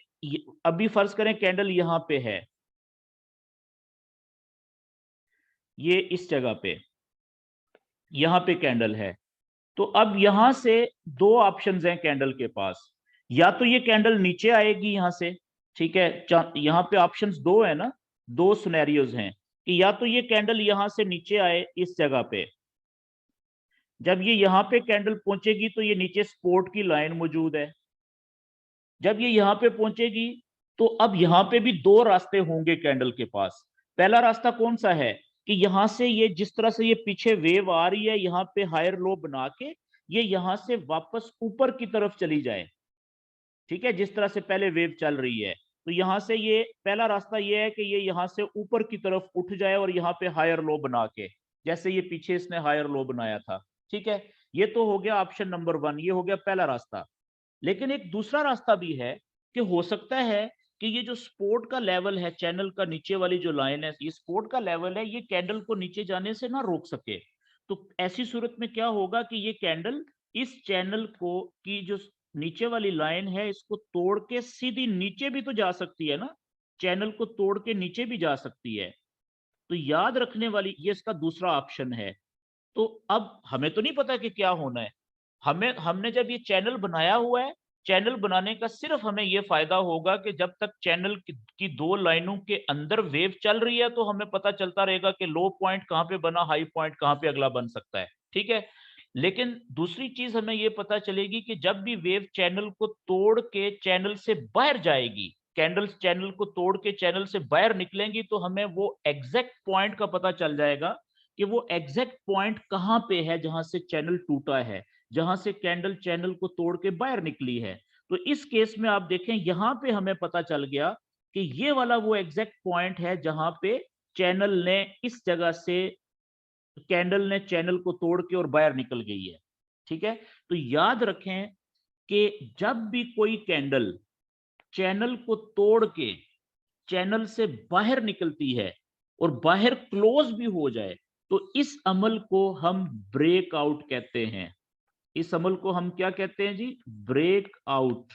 [SPEAKER 1] अभी फर्ज करें कैंडल यहां पे है, ये इस जगह पे, यहां पे कैंडल है, तो अब यहां से दो ऑप्शंस हैं कैंडल के पास। या तो ये कैंडल नीचे आएगी यहां से, ठीक है, यहां पे ऑप्शंस दो है ना, दो सिनेरियोज हैं कि या तो ये कैंडल यहां से नीचे आए इस जगह पे, जब ये यहां पे कैंडल पहुंचेगी तो ये नीचे सपोर्ट की लाइन मौजूद है, जब ये यहां पे पहुंचेगी तो अब यहां पे भी दो रास्ते होंगे कैंडल के पास। पहला रास्ता कौन सा है कि यहां से ये जिस तरह से ये पीछे वेव आ रही है यहाँ पे हायर लो बना के ये यहां से वापस ऊपर की तरफ चली जाए, ठीक है, जिस तरह से पहले वेव चल रही है। तो यहां से ये पहला रास्ता ये है कि ये यहां से ऊपर की तरफ उठ जाए और यहाँ पे हायर लो बना के, जैसे ये पीछे इसने हायर लो बनाया था। ठीक है, ये तो हो गया ऑप्शन नंबर वन, ये हो गया पहला रास्ता। लेकिन एक दूसरा रास्ता भी है कि हो सकता है कि ये जो सपोर्ट का लेवल है, चैनल का नीचे वाली जो लाइन है, ये सपोर्ट का लेवल है, ये कैंडल को नीचे जाने से ना रोक सके। तो ऐसी सूरत में क्या होगा कि ये कैंडल इस चैनल को की जो नीचे वाली लाइन है इसको तोड़ के सीधी नीचे भी तो जा सकती है ना, चैनल को तोड़ के नीचे भी जा सकती है। तो याद रखने वाली ये इसका दूसरा ऑप्शन है। तो अब हमें तो नहीं पता कि क्या होना है। हमने जब ये चैनल बनाया हुआ है, चैनल बनाने का सिर्फ हमें ये फायदा होगा कि जब तक चैनल की 2 लाइनों के अंदर वेव चल रही है, तो हमें पता चलता रहेगा कि लो पॉइंट कहाँ पे बना, हाई पॉइंट कहाँ पे अगला बन सकता है, ठीक है? लेकिन दूसरी चीज़ हमें ये पता चलेगी कि जब भी वेव चैनल को तोड़ के चैनल से बाहर जाएगी, कैंडल्स चैनल को तोड़ के चैनल से बाहर निकलेंगी, तो हमें वो एग्ज़ैक्ट पॉइंट का पता चल जाएगा कि वो एग्ज़ैक्ट पॉइंट कहाँ पे है जहाँ से चैनल टूटा है, जहां से कैंडल चैनल को तोड़ के बाहर निकली है। तो इस केस में आप देखें, यहां पे हमें पता चल गया कि ये वाला वो एग्जैक्ट पॉइंट है जहां पे चैनल ने इस जगह से कैंडल ने चैनल को तोड़ के और बाहर निकल गई है, ठीक है? तो याद रखें कि जब भी कोई कैंडल चैनल को तोड़ के चैनल से बाहर निकलती है और बाहर क्लोज भी हो जाए, तो इस अमल को हम ब्रेकआउट कहते हैं। इस अमल को हम क्या कहते हैं जी? Break out.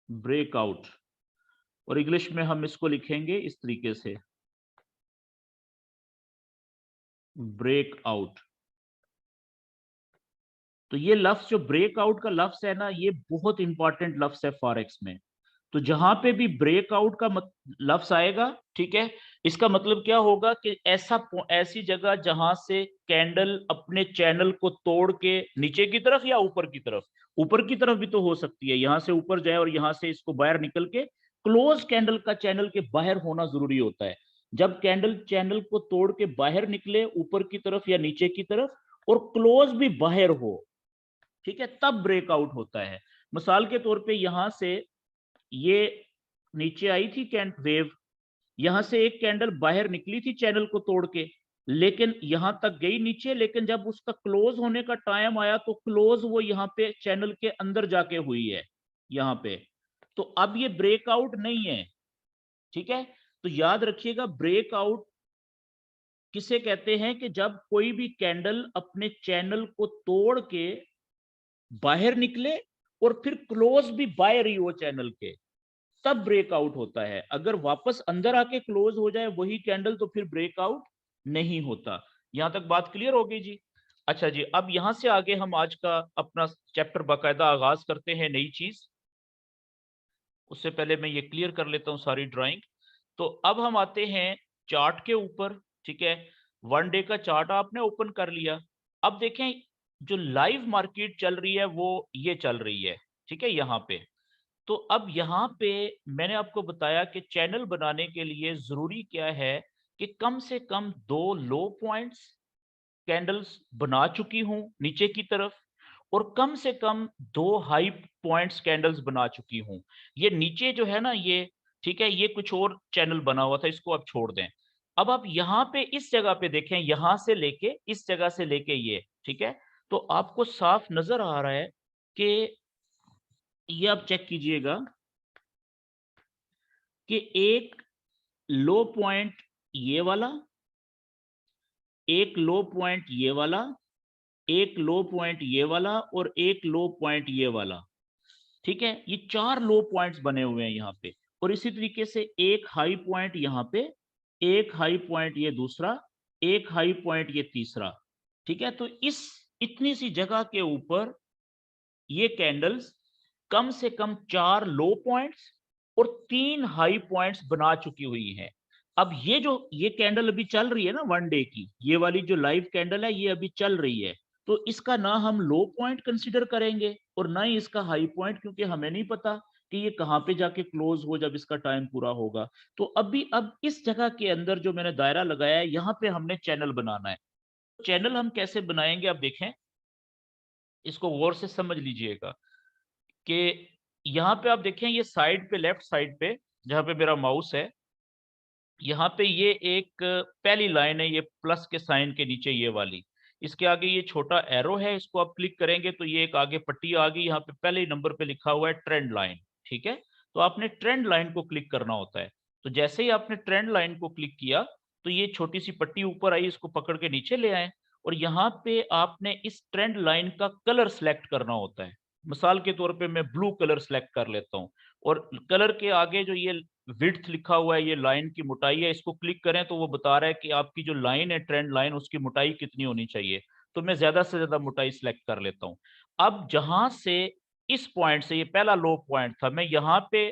[SPEAKER 1] Break out. और इंग्लिश में हम इसको लिखेंगे इस तरीके से, ब्रेक आउट। तो ये लफ्ज जो ब्रेक आउट का लफ्ज है ना, ये बहुत इंपॉर्टेंट लफ्ज है फॉरेक्स में। तो जहां पे भी ब्रेकआउट का लफ्ज आएगा, ठीक है, इसका मतलब क्या होगा कि ऐसी जगह जहां से कैंडल अपने चैनल को तोड़ के नीचे की तरफ या ऊपर की तरफ भी तो हो सकती है, यहां से ऊपर जाए और यहां से इसको बाहर निकल के क्लोज कैंडल का चैनल के बाहर होना जरूरी होता है। जब कैंडल चैनल को तोड़ के बाहर निकले ऊपर की तरफ या नीचे की तरफ और क्लोज भी बाहर हो, ठीक है, तब ब्रेकआउट होता है। मिसाल के तौर पे यहां से ये नीचे आई थी कैंड वेव, यहां से एक कैंडल बाहर निकली थी चैनल को तोड़ के, लेकिन यहां तक गई नीचे, लेकिन जब उसका क्लोज होने का टाइम आया तो क्लोज वो यहाँ पे चैनल के अंदर जाके हुई है, यहाँ पे। तो अब ये ब्रेकआउट नहीं है, ठीक है? तो याद रखिएगा, ब्रेकआउट किसे कहते हैं कि जब कोई भी कैंडल अपने चैनल को तोड़ के बाहर निकले और फिर क्लोज भी बाहर ही हो चैनल के, तब ब्रेकआउट होता है। अगर वापस अंदर आके क्लोज हो जाए वही कैंडल, तो फिर ब्रेकआउट नहीं होता। यहां तक बात क्लियर हो गई जी? अच्छा जी, अब यहां से आगे हम आज का अपना चैप्टर बाकायदा आगाज करते हैं, नई चीज। उससे पहले मैं ये क्लियर कर लेता हूँ सारी ड्राइंग। तो अब हम आते हैं चार्ट के ऊपर, ठीक है? वन डे का चार्ट आपने ओपन कर लिया। अब देखें, जो लाइव मार्केट चल रही है वो ये चल रही है, ठीक है, यहाँ पे। तो अब यहाँ पे मैंने आपको बताया कि चैनल बनाने के लिए जरूरी क्या है कि कम से कम 2 लो पॉइंट्स कैंडल्स बना चुकी हूं नीचे की तरफ, और कम से कम 2 हाई पॉइंट्स कैंडल्स बना चुकी हूं। ये नीचे जो है ना ये, ठीक है, ये कुछ और चैनल बना हुआ था, इसको आप छोड़ दें। अब आप यहाँ पे इस जगह पे देखें, यहां से लेके इस जगह से लेके ये, ठीक है, तो आपको साफ नजर आ रहा है कि ये आप चेक कीजिएगा कि एक लो पॉइंट ये वाला, एक लो पॉइंट ये वाला, एक लो पॉइंट ये वाला और एक लो पॉइंट ये वाला, ठीक है? ये 4 लो पॉइंट्स बने हुए हैं यहाँ पे। और इसी तरीके से एक हाई पॉइंट यहाँ पे, एक हाई पॉइंट ये दूसरा, एक हाई पॉइंट ये तीसरा, ठीक है? तो इस इतनी सी जगह के ऊपर ये कैंडल्स कम से कम 4 लो पॉइंट्स और 3 हाई पॉइंट्स बना चुकी हुई हैं। अब ये कैंडल अभी चल रही है ना वन डे की, ये वाली जो लाइव कैंडल है ये अभी चल रही है, तो इसका ना हम लो पॉइंट कंसीडर करेंगे और ना ही इसका हाई पॉइंट, क्योंकि हमें नहीं पता कि ये कहाँ पे जाके क्लोज हो जब इसका टाइम पूरा होगा। तो अब इस जगह के अंदर जो मैंने दायरा लगाया है, यहाँ पे हमने चैनल बनाना है। चैनल हम कैसे बनाएंगे, आप देखें, इसको गौर से समझ लीजिएगा कि यहाँ पे आप देखें, ये साइड पे, लेफ्ट साइड पे जहाँ पे मेरा माउस है, यहाँ पे ये एक पहली लाइन है, ये प्लस के साइन के नीचे ये वाली, इसके आगे ये छोटा एरो है, इसको आप क्लिक करेंगे तो ये एक आगे पट्टी आ गई, यहाँ पे पहले नंबर पे लिखा हुआ है ट्रेंड लाइन, ठीक है? तो आपने ट्रेंड लाइन को क्लिक करना होता है। तो जैसे ही आपने ट्रेंड लाइन को क्लिक किया तो ये छोटी सी पट्टी ऊपर आई, इसको पकड़ के नीचे ले आए और यहाँ पे आपने इस ट्रेंड लाइन का कलर सेलेक्ट करना होता है। मिसाल के तौर पे मैं ब्लू कलर सेलेक्ट कर लेता हूँ और कलर के आगे जो ये विड्थ लिखा हुआ है, ये लाइन की मोटाई है, इसको क्लिक करें तो वो बता रहा है कि आपकी जो लाइन है, ट्रेंड लाइन, उसकी मोटाई कितनी होनी चाहिए। तो मैं ज्यादा से ज्यादा मोटाई सिलेक्ट कर लेता हूँ। अब जहां से इस पॉइंट से, ये पहला लो पॉइंट था, मैं यहाँ पे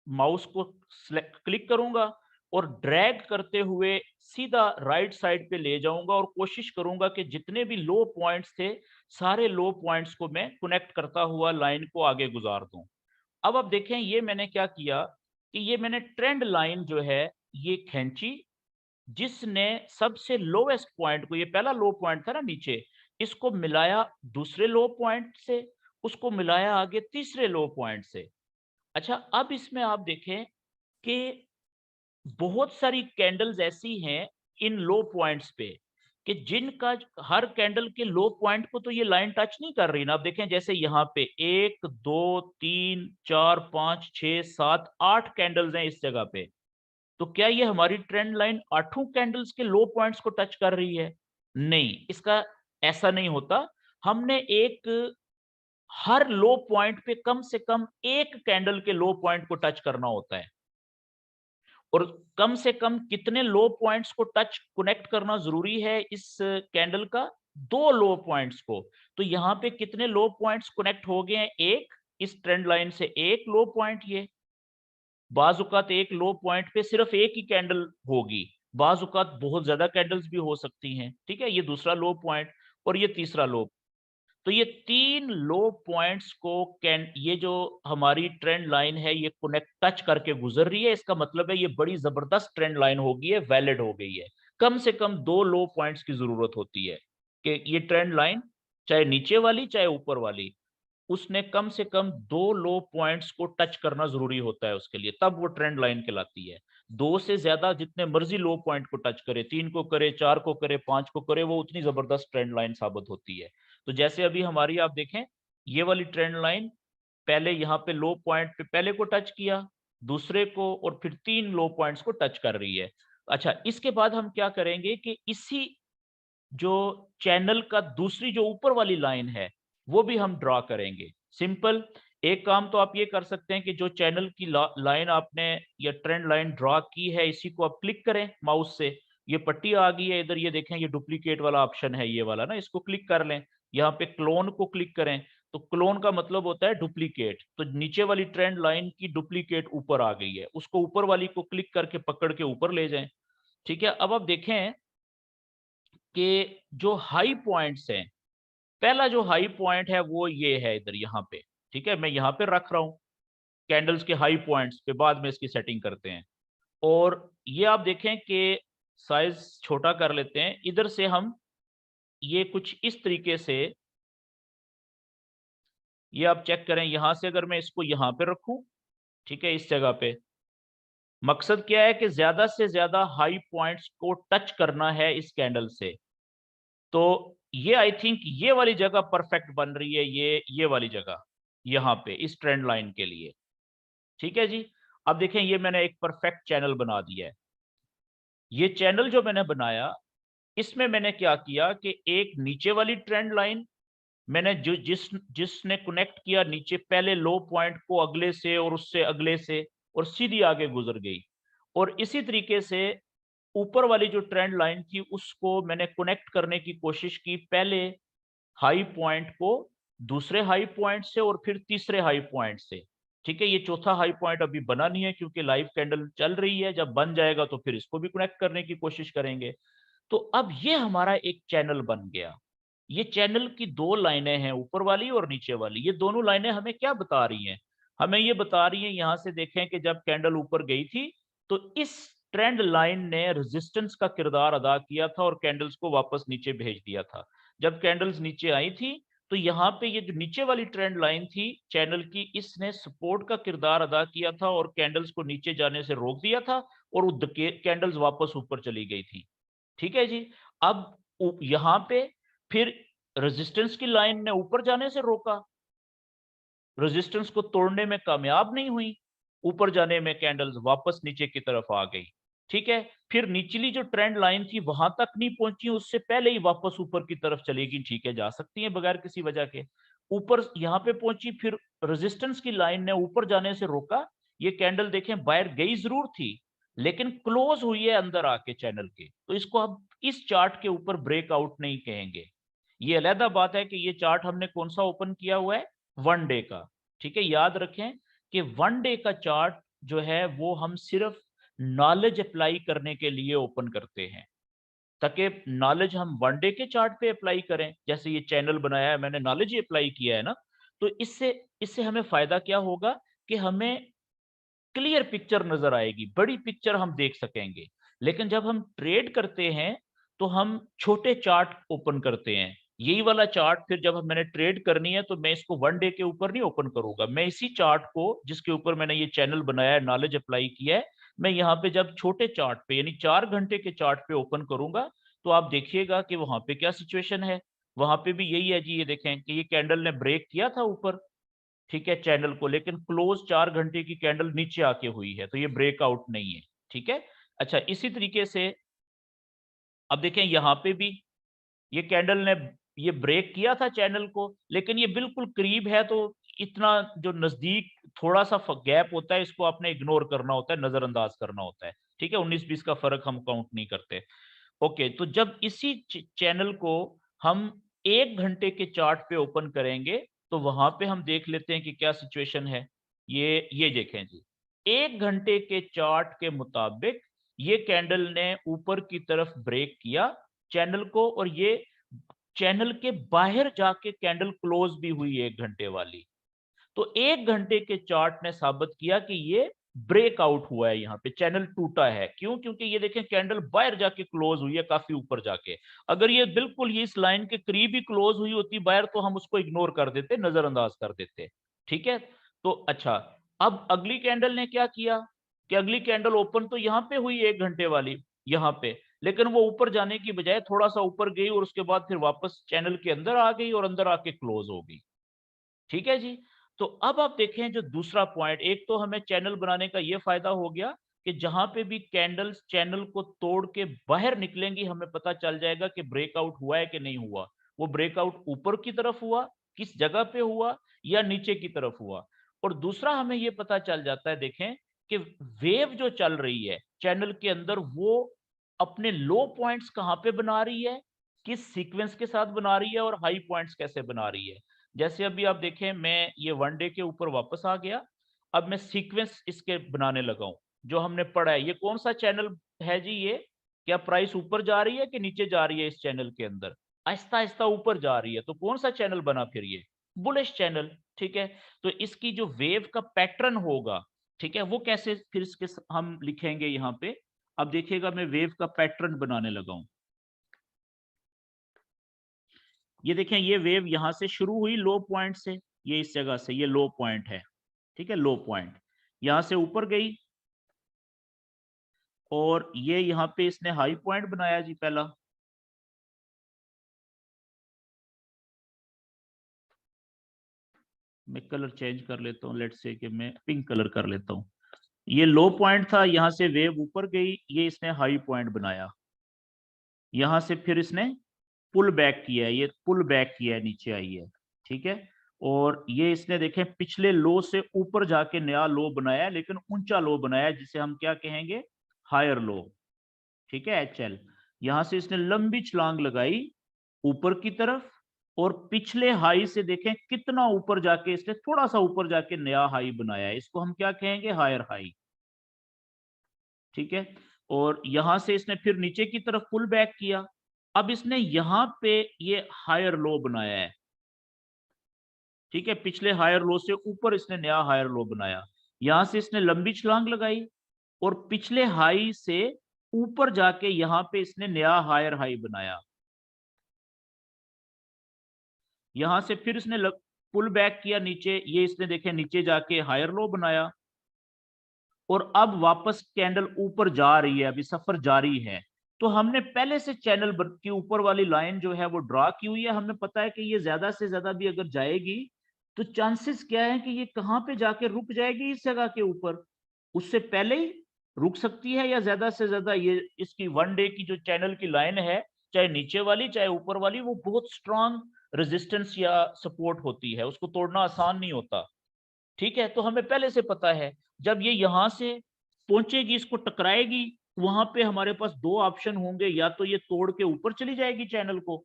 [SPEAKER 1] माउस को क्लिक करूंगा और ड्रैग करते हुए सीधा राइट साइड पे ले जाऊंगा और कोशिश करूंगा कि जितने भी लो पॉइंट्स थे, सारे लो पॉइंट्स को मैं कनेक्ट करता हुआ लाइन को आगे गुजार दूं। अब आप देखें, ये मैंने क्या किया कि ये मैंने ट्रेंड लाइन जो है ये खींची, जिसने सबसे लोएस्ट पॉइंट को, ये पहला लो पॉइंट था ना नीचे, इसको मिलाया दूसरे लो पॉइंट से, उसको मिलाया आगे तीसरे लो पॉइंट से। अच्छा, अब इसमें आप देखें कि बहुत सारी कैंडल्स ऐसी हैं इन लो पॉइंट्स पे कि जिनका हर कैंडल के लो पॉइंट को तो ये लाइन टच नहीं कर रही ना। आप देखें जैसे यहाँ पे 1 2 3 4 5 6 7 8 कैंडल्स हैं इस जगह पे। तो क्या ये हमारी ट्रेंड लाइन आठों कैंडल्स के लो पॉइंट्स को टच कर रही है? नहीं, इसका ऐसा नहीं होता। हमने एक हर लो पॉइंट पे कम से कम एक कैंडल के लो पॉइंट को टच करना होता है। और कम से कम कितने लो पॉइंट्स को टच कनेक्ट करना जरूरी है इस कैंडल का? दो लो पॉइंट्स को। तो यहाँ पे कितने लो पॉइंट्स कनेक्ट हो गए हैं? एक, इस ट्रेंड लाइन से एक लो पॉइंट, ये बाजुकात एक लो पॉइंट पे सिर्फ एक ही कैंडल होगी, बाजुकात बहुत ज्यादा कैंडल्स भी हो सकती हैं। ठीक है, ये दूसरा लो पॉइंट और ये तीसरा लो। तो ये तीन लो पॉइंट्स को कैन, ये जो हमारी ट्रेंड लाइन है ये कनेक्ट टच करके गुजर रही है। इसका मतलब है ये बड़ी जबरदस्त ट्रेंड लाइन हो गई है, वैलिड हो गई है। कम से कम दो लो पॉइंट्स की जरूरत होती है कि ये ट्रेंड लाइन, चाहे नीचे वाली चाहे ऊपर वाली, उसने कम से कम दो लो पॉइंट्स को टच करना जरूरी होता है उसके लिए, तब वो ट्रेंड लाइन कहलाती है। दो से ज्यादा जितने मर्जी लो पॉइंट को टच करे, 3 को करे, 4 को करे, 5 को करे, वो उतनी जबरदस्त ट्रेंड लाइन साबित होती है। तो जैसे अभी हमारी आप देखें, ये वाली ट्रेंड लाइन पहले यहाँ पे लो पॉइंट पे पहले को टच किया, दूसरे को, और फिर 3 लो पॉइंट्स को टच कर रही है। अच्छा, इसके बाद हम क्या करेंगे कि इसी जो चैनल का दूसरी जो ऊपर वाली लाइन है वो भी हम ड्रॉ करेंगे। सिंपल, एक काम तो आप ये कर सकते हैं कि जो चैनल की लाइन आपने या ट्रेंड लाइन ड्रॉ की है, इसी को आप क्लिक करें माउस से। ये पट्टी आ गई है इधर, ये देखें, ये डुप्लीकेट वाला ऑप्शन है, ये वाला ना, इसको क्लिक कर लें। यहाँ पे क्लोन को क्लिक करें, तो क्लोन का मतलब होता है डुप्लीकेट। तो नीचे वाली ट्रेंड लाइन की डुप्लीकेट ऊपर आ गई है, उसको ऊपर वाली को क्लिक करके पकड़ के ऊपर ले जाएं। ठीक है, अब आप देखें कि जो हाई पॉइंट्स हैं, पहला जो हाई पॉइंट है वो ये है इधर यहाँ पे। ठीक है, मैं यहाँ पे रख रहा हूँ कैंडल्स के हाई पॉइंट्स पे, बाद में इसकी सेटिंग करते हैं। और ये आप देखें कि साइज छोटा कर लेते हैं, इधर से हम ये कुछ इस तरीके से, ये आप चेक करें, यहां से अगर मैं इसको यहाँ पे रखूं, ठीक है, इस जगह पे, मकसद क्या है कि ज्यादा से ज्यादा हाई पॉइंट्स को टच करना है इस कैंडल से। तो ये आई थिंक ये वाली जगह परफेक्ट बन रही है, ये वाली जगह यहाँ पे इस ट्रेंड लाइन के लिए। ठीक है जी, अब देखें, ये मैंने एक परफेक्ट चैनल बना दिया है। ये चैनल जो मैंने बनाया, इसमें मैंने क्या किया कि एक नीचे वाली ट्रेंड लाइन मैंने जो जिसने कनेक्ट किया नीचे पहले लो पॉइंट को अगले से और उससे अगले से, और सीधी आगे गुजर गई। और इसी तरीके से ऊपर वाली जो ट्रेंड लाइन थी उसको मैंने कनेक्ट करने की कोशिश की, पहले हाई पॉइंट को दूसरे हाई पॉइंट से और फिर तीसरे हाई पॉइंट से। ठीक है, ये चौथा हाई पॉइंट अभी बना नहीं है क्योंकि लाइव कैंडल चल रही है, जब बन जाएगा तो फिर इसको भी कनेक्ट करने की कोशिश करेंगे। तो अब ये हमारा एक चैनल बन गया। ये चैनल की दो लाइनें हैं, ऊपर वाली और नीचे वाली। ये दोनों लाइनें हमें क्या बता रही हैं? हमें ये बता रही हैं, यहां से देखें कि जब कैंडल ऊपर गई थी तो इस ट्रेंड लाइन ने रेजिस्टेंस का किरदार अदा किया था और कैंडल्स को वापस नीचे भेज दिया था। जब कैंडल्स नीचे आई थी तो यहाँ पे ये जो नीचे वाली ट्रेंड लाइन थी चैनल की, इसने सपोर्ट का किरदार अदा किया था और कैंडल्स को नीचे जाने से रोक दिया था, और कैंडल्स वापस ऊपर चली गई थी। ठीक है जी, अब यहाँ पे फिर रेजिस्टेंस की लाइन ने ऊपर जाने से रोका, रेजिस्टेंस को तोड़ने में कामयाब नहीं हुई, ऊपर जाने में कैंडल्स वापस नीचे की तरफ आ गई। ठीक है, फिर निचली जो ट्रेंड लाइन थी वहां तक नहीं पहुंची, उससे पहले ही वापस ऊपर की तरफ चलेगी। ठीक है, जा सकती है बगैर किसी वजह के, ऊपर यहाँ पे पहुंची, फिर रेजिस्टेंस की लाइन ने ऊपर जाने से रोका, ये कैंडल देखें बाहर गई जरूर थी लेकिन क्लोज हुई है अंदर आके चैनल के, तो इसको हम इस चार्ट के ऊपर ब्रेकआउट नहीं कहेंगे। ये अलग बात है कि ये चार्ट हमने कौन सा ओपन किया हुआ है, 1 डे का। ठीक है, याद रखें कि 1 डे का चार्ट जो है वो हम सिर्फ नॉलेज अप्लाई करने के लिए ओपन करते हैं, ताकि नॉलेज हम 1 डे के चार्ट पे अप्लाई करें। जैसे ये चैनल बनाया है, मैंने नॉलेज ही अप्लाई किया है ना, तो इससे इससे हमें फायदा क्या होगा कि हमें क्लियर पिक्चर नजर आएगी, बड़ी पिक्चर हम देख सकेंगे। लेकिन जब हम ट्रेड करते हैं तो हम छोटे चार्ट ओपन करते हैं। यही वाला चार्ट फिर जब मैंने ट्रेड करनी है तो मैं इसको 1 डे के ऊपर नहीं ओपन करूंगा, मैं इसी चार्ट को जिसके ऊपर मैंने ये चैनल बनाया है, नॉलेज अप्लाई किया है, मैं यहाँ पे जब छोटे चार्ट पे यानी 4 घंटे के चार्ट पे ओपन करूंगा तो आप देखिएगा कि वहां पे क्या सिचुएशन है। वहां पे भी यही है जी, ये देखें कि ये कैंडल ने ब्रेक किया था ऊपर, ठीक है, चैनल को, लेकिन क्लोज 4 घंटे की कैंडल नीचे आके हुई है, तो ये ब्रेकआउट नहीं है। ठीक है, अच्छा इसी तरीके से अब देखें यहाँ पे भी ये कैंडल ने ये ब्रेक किया था चैनल को, लेकिन ये बिल्कुल करीब है, तो इतना जो नजदीक थोड़ा सा गैप होता है इसको आपने इग्नोर करना होता है, नजरअंदाज करना होता है। ठीक है, 19-20 का फर्क हम काउंट नहीं करते। ओके, तो जब इसी चैनल को हम 1 घंटे के चार्ट पे ओपन करेंगे तो वहां पे हम देख लेते हैं कि क्या सिचुएशन है। ये देखें जी, 1 घंटे के चार्ट के मुताबिक ये कैंडल ने ऊपर की तरफ ब्रेक किया चैनल को, और ये चैनल के बाहर जाके कैंडल क्लोज भी हुई 1 घंटे वाली। तो 1 घंटे के चार्ट ने साबित किया कि ये ब्रेकआउट हुआ है, यहाँ पे चैनल टूटा है। क्यों? क्योंकि ये देखें कैंडल बाहर जाके क्लोज हुई है, काफी ऊपर जाके। अगर ये बिल्कुल ये इस लाइन के करीब ही क्लोज हुई होती बाहर तो हम उसको इग्नोर कर देते, नजरअंदाज कर देते। ठीक है, तो अच्छा, अब अगली कैंडल ने क्या किया कि अगली कैंडल ओपन तो यहाँ पे हुई 1 घंटे वाली यहाँ पे, लेकिन वो ऊपर जाने की बजाय थोड़ा सा ऊपर गई और उसके बाद फिर वापस चैनल के अंदर आ गई और अंदर आके क्लोज हो गई। ठीक है जी, तो अब आप देखें जो दूसरा पॉइंट, एक तो हमें चैनल बनाने का ये फायदा हो गया कि जहां पे भी कैंडल्स चैनल को तोड़ के बाहर निकलेंगी हमें पता चल जाएगा कि ब्रेकआउट हुआ है कि नहीं हुआ। वो ब्रेकआउट ऊपर की तरफ हुआ, किस जगह पे हुआ, या नीचे की तरफ हुआ। और दूसरा हमें ये पता चल जाता है, देखें कि वेव जो चल रही है चैनल के अंदर वो अपने लो पॉइंट्स कहां पे बना रही है, किस सीक्वेंस के साथ बना रही है, और हाई पॉइंट्स कैसे बना रही है। जैसे अभी आप देखें मैं ये 1 डे के ऊपर वापस आ गया, अब मैं सीक्वेंस इसके बनाने लगा हूं जो हमने पढ़ा है। ये कौन सा चैनल है जी, ये क्या प्राइस ऊपर जा रही है कि नीचे जा रही है? इस चैनल के अंदर आहिस्ता आहिस्ता ऊपर जा रही है, तो कौन सा चैनल बना फिर? ये बुलिश चैनल। ठीक है, तो इसकी जो वेव का पैटर्न होगा, ठीक है, वो कैसे फिर इसके हम लिखेंगे यहाँ पे। अब देखिएगा मैं वेव का पैटर्न बनाने लगा हूं। ये देखें ये वेव यहां से शुरू हुई लो पॉइंट से, ये इस जगह से, ये लो पॉइंट है, ठीक है, लो पॉइंट यहां से ऊपर गई और ये यहां पे इसने हाई पॉइंट बनाया जी पहला। मैं कलर चेंज कर लेता हूं, लेट्स से कि मैं पिंक कलर कर लेता हूं। ये लो पॉइंट था, यहां से वेव ऊपर गई, ये इसने हाई पॉइंट बनाया, यहां से फिर इसने पुल बैक किया है, ये पुल बैक किया है, नीचे आई है। ठीक है, और ये इसने देखें पिछले लो से ऊपर जाके नया लो बनाया, लेकिन ऊंचा लो बनाया, जिसे हम क्या कहेंगे, हायर लो। ठीक है, HL। यहां से इसने लंबी छलांग लगाई ऊपर की तरफ, और पिछले हाई से देखें कितना ऊपर जाके इसने थोड़ा सा ऊपर जाके नया हाई बनाया है, इसको हम क्या कहेंगे, हायर हाई। ठीक है, और यहां से इसने फिर नीचे की तरफ पुल बैक किया, अब इसने यहां पे ये हायर लो बनाया है। ठीक है, पिछले हायर लो से ऊपर इसने नया हायर लो बनाया, यहां से इसने लंबी छलांग लगाई और पिछले हाई से ऊपर जाके यहां पे इसने नया हायर हाई बनाया, यहां से फिर इसने पुल बैक किया नीचे, ये इसने देखे नीचे जाके हायर लो बनाया, और अब वापस कैंडल ऊपर जा रही है, अभी सफर जारी है। तो हमने पहले से चैनल की ऊपर वाली लाइन जो है वो ड्रा की हुई है, हमें पता है कि ये ज्यादा से ज्यादा भी अगर जाएगी तो चांसेस क्या है कि ये कहां पे जाके रुक जाएगी, इस जगह के ऊपर, उससे पहले ही रुक सकती है, या ज्यादा से ज्यादा ये इसकी 1 डे की जो चैनल की लाइन है, चाहे नीचे वाली चाहे ऊपर वाली, वो बहुत स्ट्रांग रेजिस्टेंस या सपोर्ट होती है, उसको तोड़ना आसान नहीं होता। ठीक है, तो हमें पहले से पता है जब ये यहां से पहुंचेगी, इसको टकराएगी, वहां पे हमारे पास दो ऑप्शन होंगे, या तो ये तोड़ के ऊपर चली जाएगी चैनल को,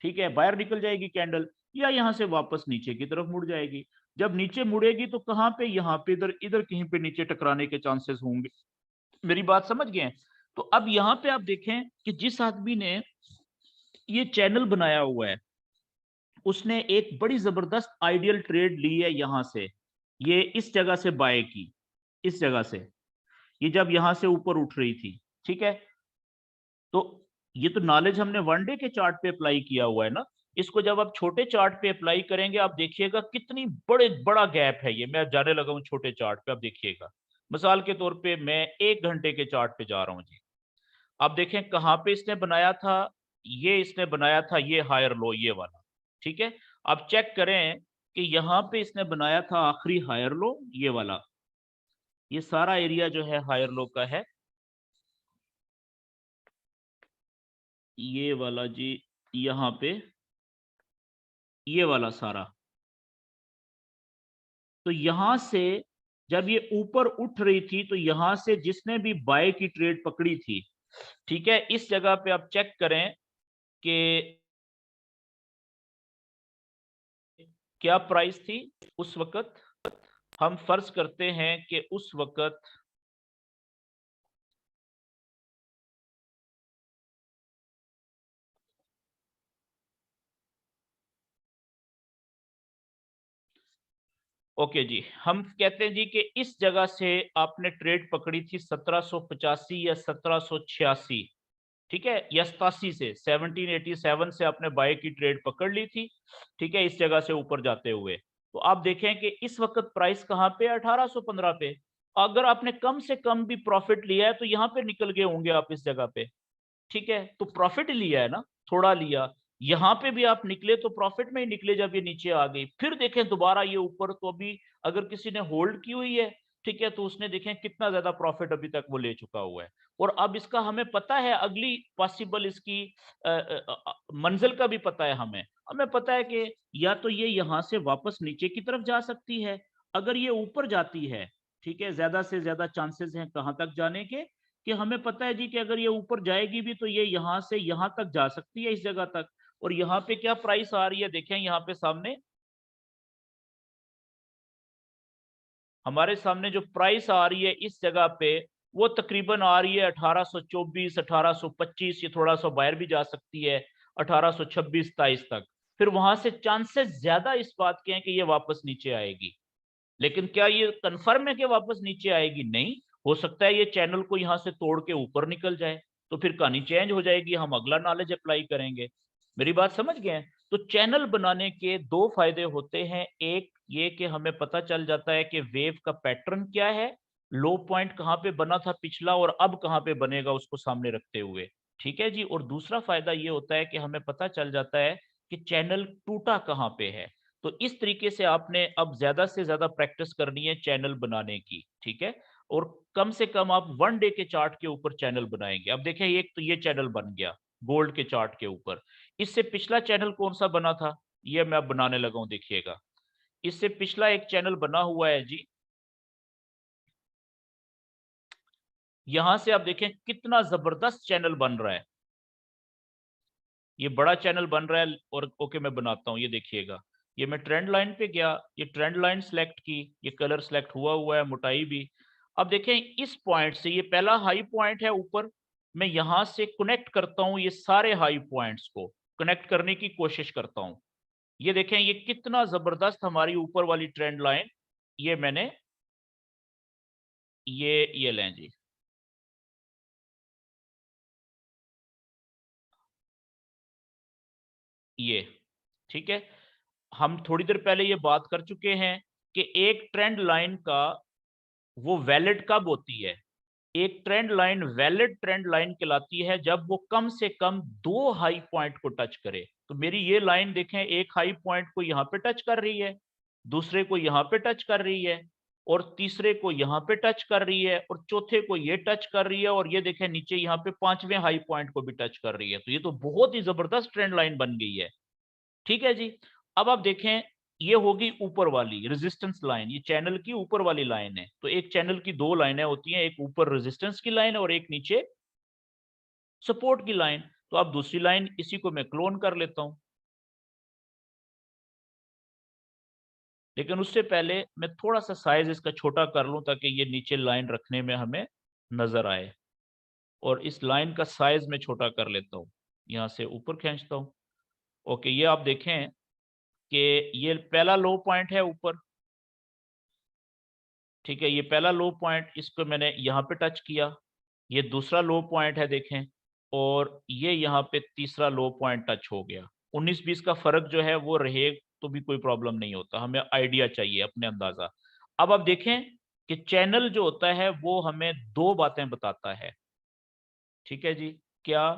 [SPEAKER 1] ठीक है, बाहर निकल जाएगी कैंडल, या यहां से वापस नीचे की तरफ मुड़ जाएगी। जब नीचे मुड़ेगी तो कहां पे, यहाँ पे, इधर इधर कहीं पे नीचे टकराने के चांसेस होंगे। मेरी बात समझ गए? तो अब यहाँ पे आप देखें कि जिस आदमी ने ये चैनल बनाया हुआ है, उसने एक बड़ी जबरदस्त आइडियल ट्रेड ली है यहां से, ये इस जगह से बाय की, इस जगह से, ये जब यहां से ऊपर उठ रही थी, ठीक है। तो ये तो नॉलेज हमने वन डे के चार्ट पे अप्लाई किया हुआ है ना, इसको जब आप छोटे चार्ट पे अप्लाई करेंगे, आप देखिएगा कितनी बड़ा गैप है ये। मैं जाने लगा हूं छोटे चार्ट पे, आप देखिएगा। मिसाल के तौर पे मैं 1 घंटे के चार्ट पे जा रहा हूं जी। आप देखें कहां पे इसने बनाया था, ये इसने बनाया था, ये हायर लो, ये वाला, ठीक है। आप चेक करें कि यहाँ पे इसने बनाया था आखिरी हायर लो, ये वाला, ये सारा एरिया जो है हायर लो का है, ये वाला जी, यहाँ पे ये वाला सारा। तो यहां से जब ये ऊपर उठ रही थी, तो यहां से जिसने भी बाय की ट्रेड पकड़ी थी, ठीक है, इस जगह पे आप चेक करें कि क्या प्राइस थी उस वक्त। हम फर्ज करते हैं कि उस वक्त ओके जी, हम कहते हैं जी कि इस जगह से आपने ट्रेड पकड़ी थी 1785 या 1786, ठीक है, या 87 से 1787 से आपने बाय की ट्रेड पकड़ ली थी, ठीक है, इस जगह से ऊपर जाते हुए। तो आप देखें कि इस वक्त प्राइस कहां पे, 1815 पे। अगर आपने कम से कम भी प्रॉफिट लिया है तो यहां पे निकल गए होंगे आप इस जगह पे, ठीक है। तो प्रॉफिट लिया है ना, थोड़ा लिया, यहां पे भी आप निकले तो प्रॉफिट में ही निकले जब ये नीचे आ गई। फिर देखें दोबारा ये ऊपर, तो अभी अगर किसी ने होल्ड की हुई है, ठीक है, तो उसने देखें कितना ज्यादा प्रॉफिट अभी तक वो ले चुका हुआ है। और अब इसका हमें पता है अगली पॉसिबल इसकी मंजिल का भी पता है हमें। हमें पता है कि या तो ये यहां से वापस नीचे की तरफ जा सकती है, अगर ये ऊपर जाती है, ठीक है, ज्यादा से ज्यादा चांसेस हैं कहां तक जाने के, कि हमें पता है जी कि अगर ये ऊपर जाएगी भी तो ये यहां से यहां तक जा सकती है, इस जगह तक। और यहाँ पे क्या प्राइस आ रही है, देखें यहाँ पे सामने, हमारे सामने जो प्राइस आ रही है इस जगह पे, वो तकरीबन आ रही है 1824, 1825, ये थोड़ा सा बाहर भी जा सकती है 1826, 27 तक। फिर वहां से चांसेस ज्यादा इस बात के हैं कि ये वापस नीचे आएगी। लेकिन क्या ये कंफर्म है कि वापस नीचे आएगी? नहीं, हो सकता है ये चैनल को यहां से तोड़ के ऊपर निकल जाए, तो फिर कहानी चेंज हो जाएगी, हम अगला नॉलेज अप्लाई करेंगे। मेरी बात समझ गए हैं? तो चैनल बनाने के दो फायदे होते हैं, एक ये कि हमें पता चल जाता है कि वेव का पैटर्न क्या है, लो पॉइंट कहाँ पे बना था पिछला और अब कहाँ पे बनेगा, उसको सामने रखते हुए, ठीक है जी। और दूसरा फायदा ये होता है कि हमें पता चल जाता है कि चैनल टूटा कहाँ पे है। तो इस तरीके से आपने अब ज्यादा से ज्यादा प्रैक्टिस करनी है चैनल बनाने की, ठीक है। और कम से कम आप वन डे के चार्ट के ऊपर चैनल बनाएंगे। अब देखें, एक तो ये चैनल बन गया गोल्ड के चार्ट के ऊपर। इससे पिछला चैनल कौन सा बना था, ये मैं अब बनाने लगा हूं, देखिएगा। इससे पिछला एक चैनल बना हुआ है जी, यहां से आप देखें कितना जबरदस्त चैनल बन रहा है, ये बड़ा चैनल बन रहा है। और ओके, मैं बनाता हूं, ये देखिएगा। ये मैं ट्रेंड लाइन पे गया, ये ट्रेंड लाइन सेलेक्ट की, ये कलर सेलेक्ट हुआ है, मोटाई भी। अब देखें इस पॉइंट से, ये पहला हाई पॉइंट है ऊपर, मैं यहां से कनेक्ट करता हूं, ये सारे हाई पॉइंट्स को कनेक्ट करने की कोशिश करता हूं। ये देखें ये कितना जबरदस्त हमारी ऊपर वाली ट्रेंड लाइन, ये मैंने ये लें जी, ये ठीक है। हम थोड़ी देर पहले ये बात कर चुके हैं कि एक ट्रेंड लाइन का वो वैलिड कब होती है। एक trend line valid trend line कहलाती है जब वो कम से कम दो हाई पॉइंट को टच करे। तो मेरी ये लाइन देखें, एक हाई पॉइंट को यहाँ पे टच कर रही है, दूसरे को यहाँ पे टच कर रही है, और तीसरे को यहाँ पे टच कर रही है, और चौथे को ये टच कर रही है, और ये देखें नीचे यहाँ पे पांचवें हाई पॉइंट को भी टच कर रही है। तो ये तो बहुत ही जबरदस्त ट्रेंड लाइन बन गई है, ठीक है जी। अब आप देखें ये होगी ऊपर वाली रेजिस्टेंस लाइन, ये चैनल की ऊपर वाली लाइन है। तो एक चैनल की दो लाइनें होती हैं, एक ऊपर रेजिस्टेंस की लाइन और एक नीचे सपोर्ट की लाइन। तो अब दूसरी लाइन इसी को मैं क्लोन कर लेता हूं, लेकिन उससे पहले मैं थोड़ा सा साइज इसका छोटा कर लूं ताकि ये नीचे लाइन रखने में हमें नजर आए। और इस लाइन का साइज मैं छोटा कर लेता हूं, यहां से ऊपर खींचता हूं। ओके, ये आप देखें कि ये पहला लो पॉइंट है ऊपर, ठीक है, ये पहला लो पॉइंट, इसको मैंने यहाँ पे टच किया, ये दूसरा लो पॉइंट है देखें, और ये यहाँ पे तीसरा लो पॉइंट टच हो गया। 19-20 का फर्क जो है वो रहे तो भी कोई प्रॉब्लम नहीं होता, हमें आइडिया चाहिए अपने अंदाजा। अब आप देखें कि चैनल जो होता है वो हमें दो बातें बताता है, ठीक है जी। क्या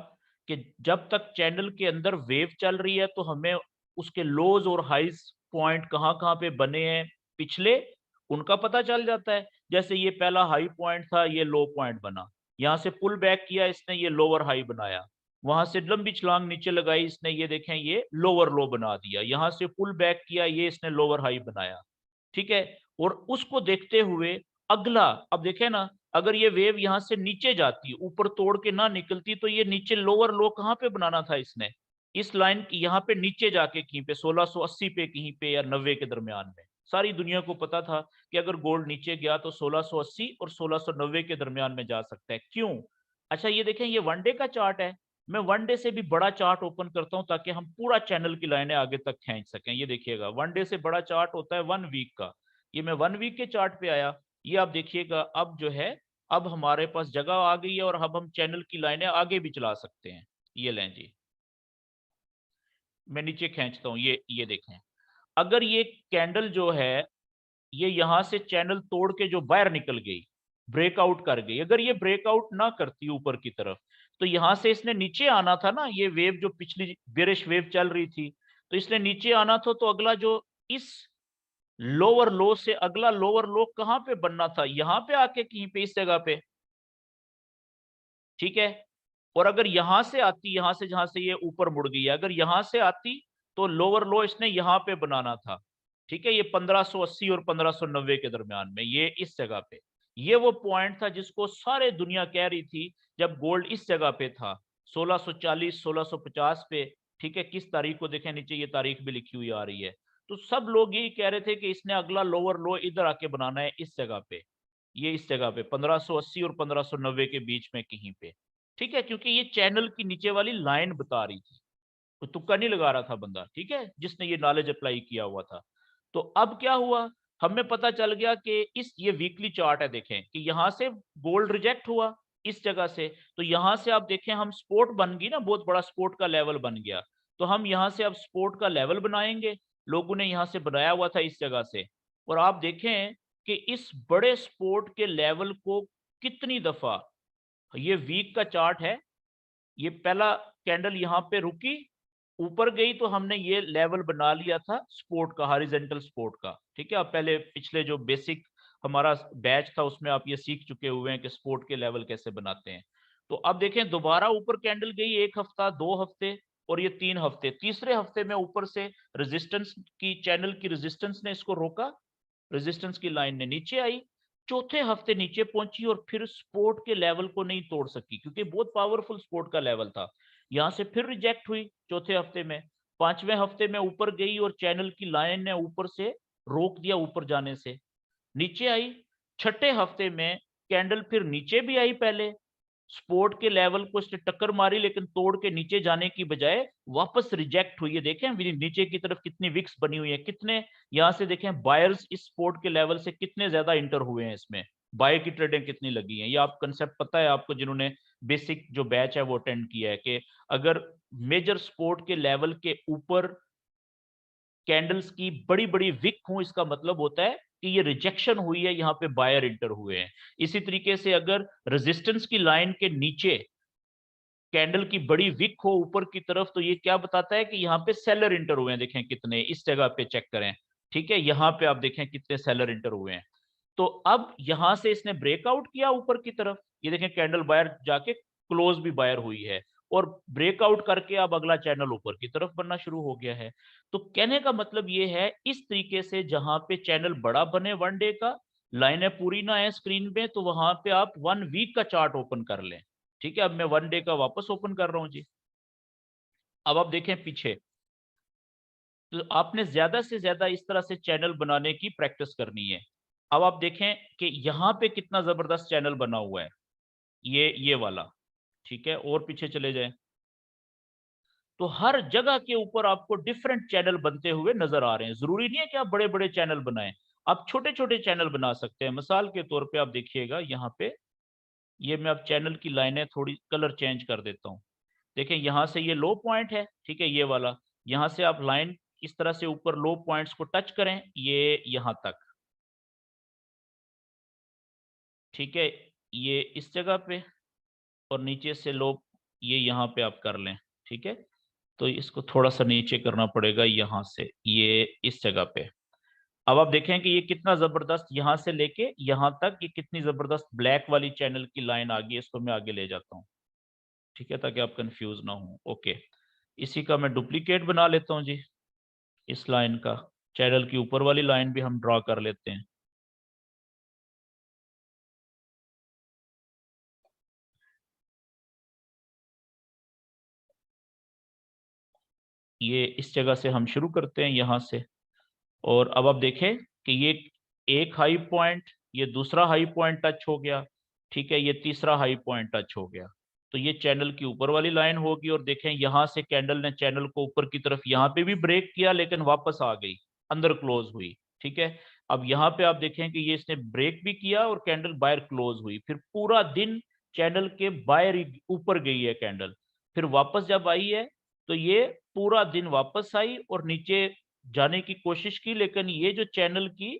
[SPEAKER 1] कि जब तक चैनल के अंदर वेव चल रही है तो हमें उसके लोज और हाइज पॉइंट कहाँ कहाँ पे बने हैं पिछले, उनका पता चल जाता है। जैसे ये पहला हाई पॉइंट था, ये लो पॉइंट बना, यहाँ से पुल बैक किया इसने, ये लोअर हाई बनाया, वहां से लंबी छलांग नीचे लगाई इसने, ये देखें ये लोअर लो बना दिया, यहाँ से पुल बैक किया, ये इसने लोअर हाई बनाया, ठीक है। और उसको देखते हुए अगला, अब देखें ना, अगर ये वेव यहां से नीचे जाती, ऊपर तोड़ के ना निकलती, तो ये नीचे लोअर लो कहां पे बनाना था इसने, इस लाइन की यहाँ पे नीचे जाके कहीं पे 1680 पे कहीं पे या 90 के दरमियान में। सारी दुनिया को पता था कि अगर गोल्ड नीचे गया तो 1680 और 1690 के दरमियान में जा सकता है। क्यों? अच्छा, ये देखें, ये वन डे का चार्ट है, मैं वन डे से भी बड़ा चार्ट ओपन करता हूं ताकि हम पूरा चैनल की लाइनें आगे तक खींच सकें। ये देखिएगा, वन डे से बड़ा चार्ट होता है 1 वीक का, ये मैं 1 वीक के चार्ट पे आया, ये आप देखिएगा अब जो है, अब हमारे पास जगह आ गई है और अब हम चैनल की लाइनें आगे भी चला सकते हैं। ये लें जी, मैं नीचे खींचता हूँ, ये देखें, अगर ये कैंडल जो है ये यहां से चैनल तोड़ के जो बाहर निकल गई, ब्रेकआउट कर गई, अगर ये ब्रेकआउट ना करती ऊपर की तरफ, तो यहां से इसने नीचे आना था ना, ये वेव जो पिछली बेरिश वेव चल रही थी, तो इसने नीचे आना था, तो अगला जो इस लोअर लो से अगला लोअर लो कहां पे बनना था, यहां पे आके कहीं पे इस जगह पे, ठीक है। और अगर यहां से आती, यहां से जहां से ये ऊपर मुड़ गई है, अगर यहां से आती तो लोअर लो इसने यहां पे बनाना था, ठीक है, ये 1580 और 1590 के दरमियान में, ये इस जगह पे, ये वो पॉइंट था जिसको सारे दुनिया कह रही थी जब गोल्ड इस जगह पे था 1640 1650 पे, ठीक है। किस तारीख को देखें, नीचे ये तारीख भी लिखी हुई आ रही है। तो सब लोग यही कह रहे थे कि इसने अगला लोअर लो इधर आके बनाना है इस जगह पे, ये इस जगह पे 1580 और 1590 के बीच में कहीं पे, ठीक है, क्योंकि ये चैनल की नीचे वाली लाइन बता रही थी, तो तुक्का नहीं लगा रहा था बंदा, ठीक है, जिसने ये नॉलेज अप्लाई किया हुआ था। तो अब क्या हुआ, हमें पता चल गया कि इस, ये वीकली चार्ट है, देखें कि यहां से गोल्ड रिजेक्ट हुआ इस जगह से, तो यहां से आप देखें हम सपोर्ट बन गई ना, बहुत बड़ा सपोर्ट का लेवल बन गया, तो हम यहां से अब सपोर्ट का लेवल बनाएंगे, लोगों ने यहां से बनाया हुआ था इस जगह से। और आप देखें कि इस बड़े सपोर्ट के लेवल को कितनी दफा, ये वीक का चार्ट है, ये पहला कैंडल यहाँ पे रुकी, ऊपर गई, तो हमने ये लेवल बना लिया था सपोर्ट का, हॉरिजॉन्टल सपोर्ट का, ठीक है। आप पहले पिछले जो बेसिक हमारा बैच था उसमें आप ये सीख चुके हुए हैं कि सपोर्ट के लेवल कैसे बनाते हैं। तो अब देखें, दोबारा ऊपर कैंडल गई, 1 हफ्ता, 2 हफ्ते, और ये 3 हफ्ते, तीसरे हफ्ते में ऊपर से रेजिस्टेंस की, चैनल की रेजिस्टेंस ने इसको रोका, रेजिस्टेंस की लाइन ने नीचे आई, चौथे हफ्ते नीचे पहुंची और फिर सपोर्ट के लेवल को नहीं तोड़ सकी क्योंकि बहुत पावरफुल सपोर्ट का लेवल था, यहां से फिर रिजेक्ट हुई चौथे हफ्ते में, पांचवें हफ्ते में ऊपर गई और चैनल की लाइन ने ऊपर से रोक दिया ऊपर जाने से, नीचे आई। छठे हफ्ते में कैंडल फिर नीचे भी आई, पहले सपोर्ट के लेवल को इसने टक्कर मारी लेकिन तोड़ के नीचे जाने की बजाय वापस रिजेक्ट हुई है, देखें नीचे की तरफ कितनी विक्स बनी हुई है, कितने यहां से देखें बायर्स इस सपोर्ट के लेवल से कितने ज्यादा इंटर हुए हैं, इसमें बाय की ट्रेडिंग कितनी लगी है, ये आप कंसेप्ट पता है आपको जिन्होंने बेसिक जो बैच है वो अटेंड किया है, कि अगर मेजर सपोर्ट के लेवल के ऊपर कैंडल्स की बड़ी बड़ी विक हो, इसका मतलब होता है कि ये रिजेक्शन हुई है, यहाँ पे बायर इंटर हुए हैं। इसी तरीके से अगर रेजिस्टेंस की लाइन के नीचे कैंडल की बड़ी विक हो ऊपर की तरफ, तो ये क्या बताता है कि यहाँ पे सेलर इंटर हुए हैं, देखें कितने, इस जगह पे चेक करें, ठीक है, यहाँ पे आप देखें कितने सेलर इंटर हुए हैं। तो अब यहां से इसने ब्रेकआउट किया ऊपर की तरफ, ये देखें कैंडल बायर जाके क्लोज भी बायर हुई है, और ब्रेकआउट करके अब अगला चैनल ऊपर की तरफ बनना शुरू हो गया है। तो कहने का मतलब ये है, इस तरीके से जहां पे चैनल बड़ा बने वन डे का, लाइनें पूरी ना आए स्क्रीन पे, तो वहां पे आप 1 वीक का चार्ट ओपन कर लें। ठीक है, अब मैं वन डे का वापस ओपन कर रहा हूं जी। अब आप देखें पीछे, तो आपने ज्यादा से ज्यादा इस तरह से चैनल बनाने की प्रैक्टिस करनी है। अब आप देखें कि यहाँ पे कितना जबरदस्त चैनल बना हुआ है, ये वाला। ठीक है, और पीछे चले जाएं, तो हर जगह के ऊपर आपको डिफरेंट चैनल बनते हुए नजर आ रहे हैं। जरूरी नहीं है कि आप बड़े बड़े चैनल बनाएं, आप छोटे छोटे चैनल बना सकते हैं। मिसाल के तौर पे आप देखिएगा यहाँ पे, ये मैं अब चैनल की लाइनें थोड़ी कलर चेंज कर देता हूँ। देखें, यहाँ से ये लो पॉइंट है, ठीक है, ये वाला। यहाँ से आप लाइन इस तरह से ऊपर लो पॉइंट्स को टच करें, ये यहाँ तक। ठीक है, ये इस जगह पे, और नीचे से लो ये यहाँ पे आप कर लें। ठीक है, तो इसको थोड़ा सा नीचे करना पड़ेगा यहाँ से, ये इस जगह पे। अब आप देखें कि ये कितना जबरदस्त, यहाँ से लेके यहाँ तक ये कितनी जबरदस्त ब्लैक वाली चैनल की लाइन आ गई। इसको मैं आगे ले जाता हूँ, ठीक है, ताकि आप कंफ्यूज ना हो। ओके, इसी का मैं डुप्लीकेट बना लेता हूँ जी, इस लाइन का। चैनल की ऊपर वाली लाइन भी हम ड्रॉ कर लेते हैं। ये इस जगह से हम शुरू करते हैं, यहाँ से। और अब आप देखें कि ये एक हाई पॉइंट, ये दूसरा हाई पॉइंट टच हो गया। ठीक है, ये तीसरा हाई पॉइंट टच हो गया। तो ये चैनल की ऊपर वाली लाइन होगी। और देखें, यहाँ से कैंडल ने चैनल को ऊपर की तरफ यहाँ पे भी ब्रेक किया, लेकिन वापस आ गई, अंदर क्लोज हुई। ठीक है, अब यहाँ पे आप देखें कि ये इसने ब्रेक भी किया और कैंडल बाहर क्लोज हुई। फिर पूरा दिन चैनल के बाहर ऊपर गई है कैंडल। फिर वापस जब आई है, तो ये पूरा दिन वापस आई और नीचे जाने की कोशिश की, लेकिन ये जो चैनल की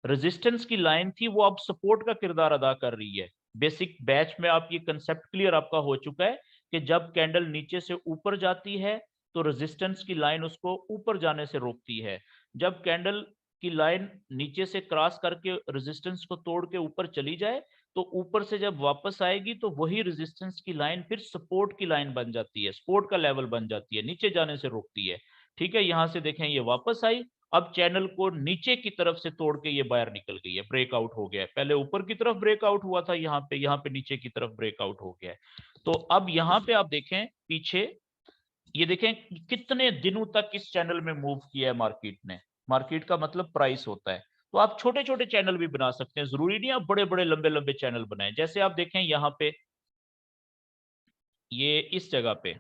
[SPEAKER 1] रेजिस्टेंस की लाइन थी, वो अब सपोर्ट का किरदार अदा कर रही है। बेसिक बैच में आप ये कंसेप्ट क्लियर आपका हो चुका है कि जब कैंडल नीचे से ऊपर जाती है, तो रेजिस्टेंस की लाइन उसको ऊपर जाने से रोकती है। जब कैंडल की लाइन नीचे से क्रॉस करके रेजिस्टेंस को तोड़ के ऊपर चली जाए, तो ऊपर से जब वापस आएगी, तो वही रेजिस्टेंस की लाइन फिर सपोर्ट की लाइन बन जाती है, सपोर्ट का लेवल बन जाती है, नीचे जाने से रोकती है। ठीक है, यहां से देखें, ये वापस आई, अब चैनल को नीचे की तरफ से तोड़ के ये बाहर निकल गई है, ब्रेकआउट हो गया है। पहले ऊपर की तरफ ब्रेकआउट हुआ था, यहाँ पे नीचे की तरफ ब्रेकआउट हो गया है। तो अब यहाँ पे आप देखें पीछे, ये देखें कितने दिनों तक इस चैनल में मूव किया है मार्केट ने। मार्केट का मतलब प्राइस होता है। तो आप छोटे छोटे चैनल भी बना सकते हैं, जरूरी नहीं आप बड़े बड़े लंबे लंबे चैनल बनाएं। जैसे आप देखें यहाँ पे, ये इस जगह पे,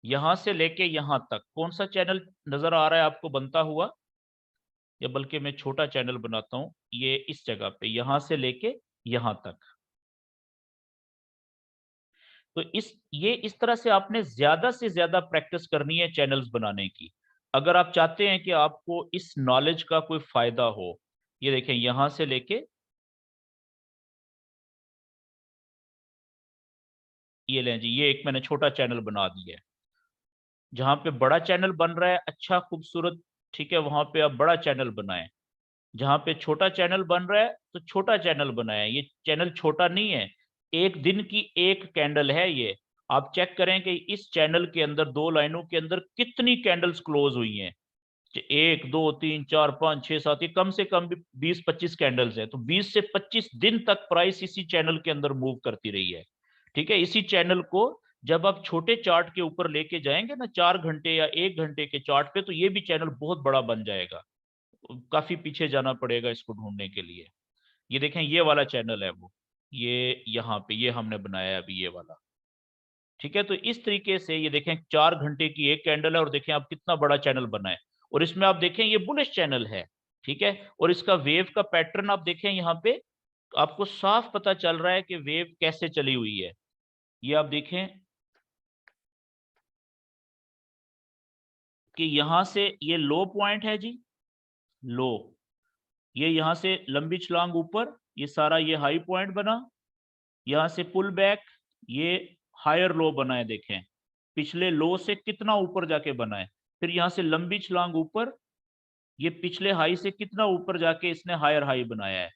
[SPEAKER 1] यहां से लेके यहां तक कौन सा चैनल नजर आ रहा है आपको बनता हुआ? या बल्कि मैं छोटा चैनल बनाता हूं, ये इस जगह पे, यहां से लेके यहां तक। तो ये इस तरह से आपने ज्यादा से ज्यादा प्रैक्टिस करनी है चैनल्स बनाने की, अगर आप चाहते हैं कि आपको इस नॉलेज का कोई फायदा हो। ये देखें, यहां से लेके, ये लें जी, ये एक मैंने छोटा चैनल बना दिया है। जहां पे बड़ा चैनल बन रहा है अच्छा खूबसूरत, ठीक है, वहां पे आप बड़ा चैनल बनाएं। जहां पे छोटा चैनल बन रहा है, तो छोटा चैनल बनाया है। ये चैनल छोटा नहीं है, एक दिन की एक कैंडल है ये। आप चेक करें कि इस चैनल के अंदर, दो लाइनों के अंदर कितनी कैंडल्स क्लोज हुई हैं। 1 2 3 4 5 6 7, ये कम से कम भी 20 25 कैंडल्स है। तो 20 से 25 दिन तक प्राइस इसी चैनल के अंदर मूव करती रही है। ठीक है, इसी चैनल को जब आप छोटे चार्ट के ऊपर लेके जाएंगे ना, 4 घंटे या 1 घंटे के चार्ट पे, तो ये भी चैनल बहुत बड़ा बन जाएगा। काफी पीछे जाना पड़ेगा इसको ढूंढने के लिए। ये देखें, ये वाला चैनल है वो, ये यहाँ पे, ये हमने बनाया है अभी, ये वाला। ठीक है, तो इस तरीके से ये देखें, 4 घंटे की एक कैंडल है, और देखें आप कितना बड़ा चैनल बना है। और इसमें आप देखें, ये बुलिश चैनल है। ठीक है, और इसका वेव का पैटर्न आप देखें यहाँ पे, आपको साफ पता चल रहा है कि वेव कैसे चली हुई है। ये आप देखें कि यहां से ये लो पॉइंट है जी, लो, ये यहां से लंबी छलांग ऊपर, ये सारा ये हाई पॉइंट बना, यहां से पुल बैक, ये हायर लो बना है। देखें पिछले लो से कितना ऊपर जाके बना है। फिर यहां से लंबी छलांग ऊपर, ये पिछले हाई से कितना ऊपर जाके इसने हायर हाई बनाया है।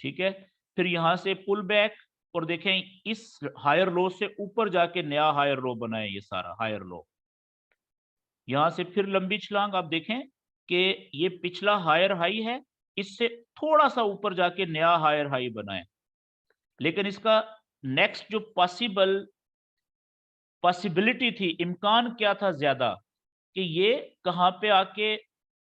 [SPEAKER 1] ठीक है, फिर यहां से पुल बैक, और देखें इस हायर लो से ऊपर जाके नया हायर लो बना है, ये सारा हायर लो। यहां से फिर लंबी छलांग, आप देखें कि ये पिछला हायर हाई है, इससे थोड़ा सा ऊपर जाके नया हायर हाई बना है। लेकिन इसका नेक्स्ट जो पॉसिबिलिटी थी, इम्कान क्या था ज्यादा, कि ये कहां पे आके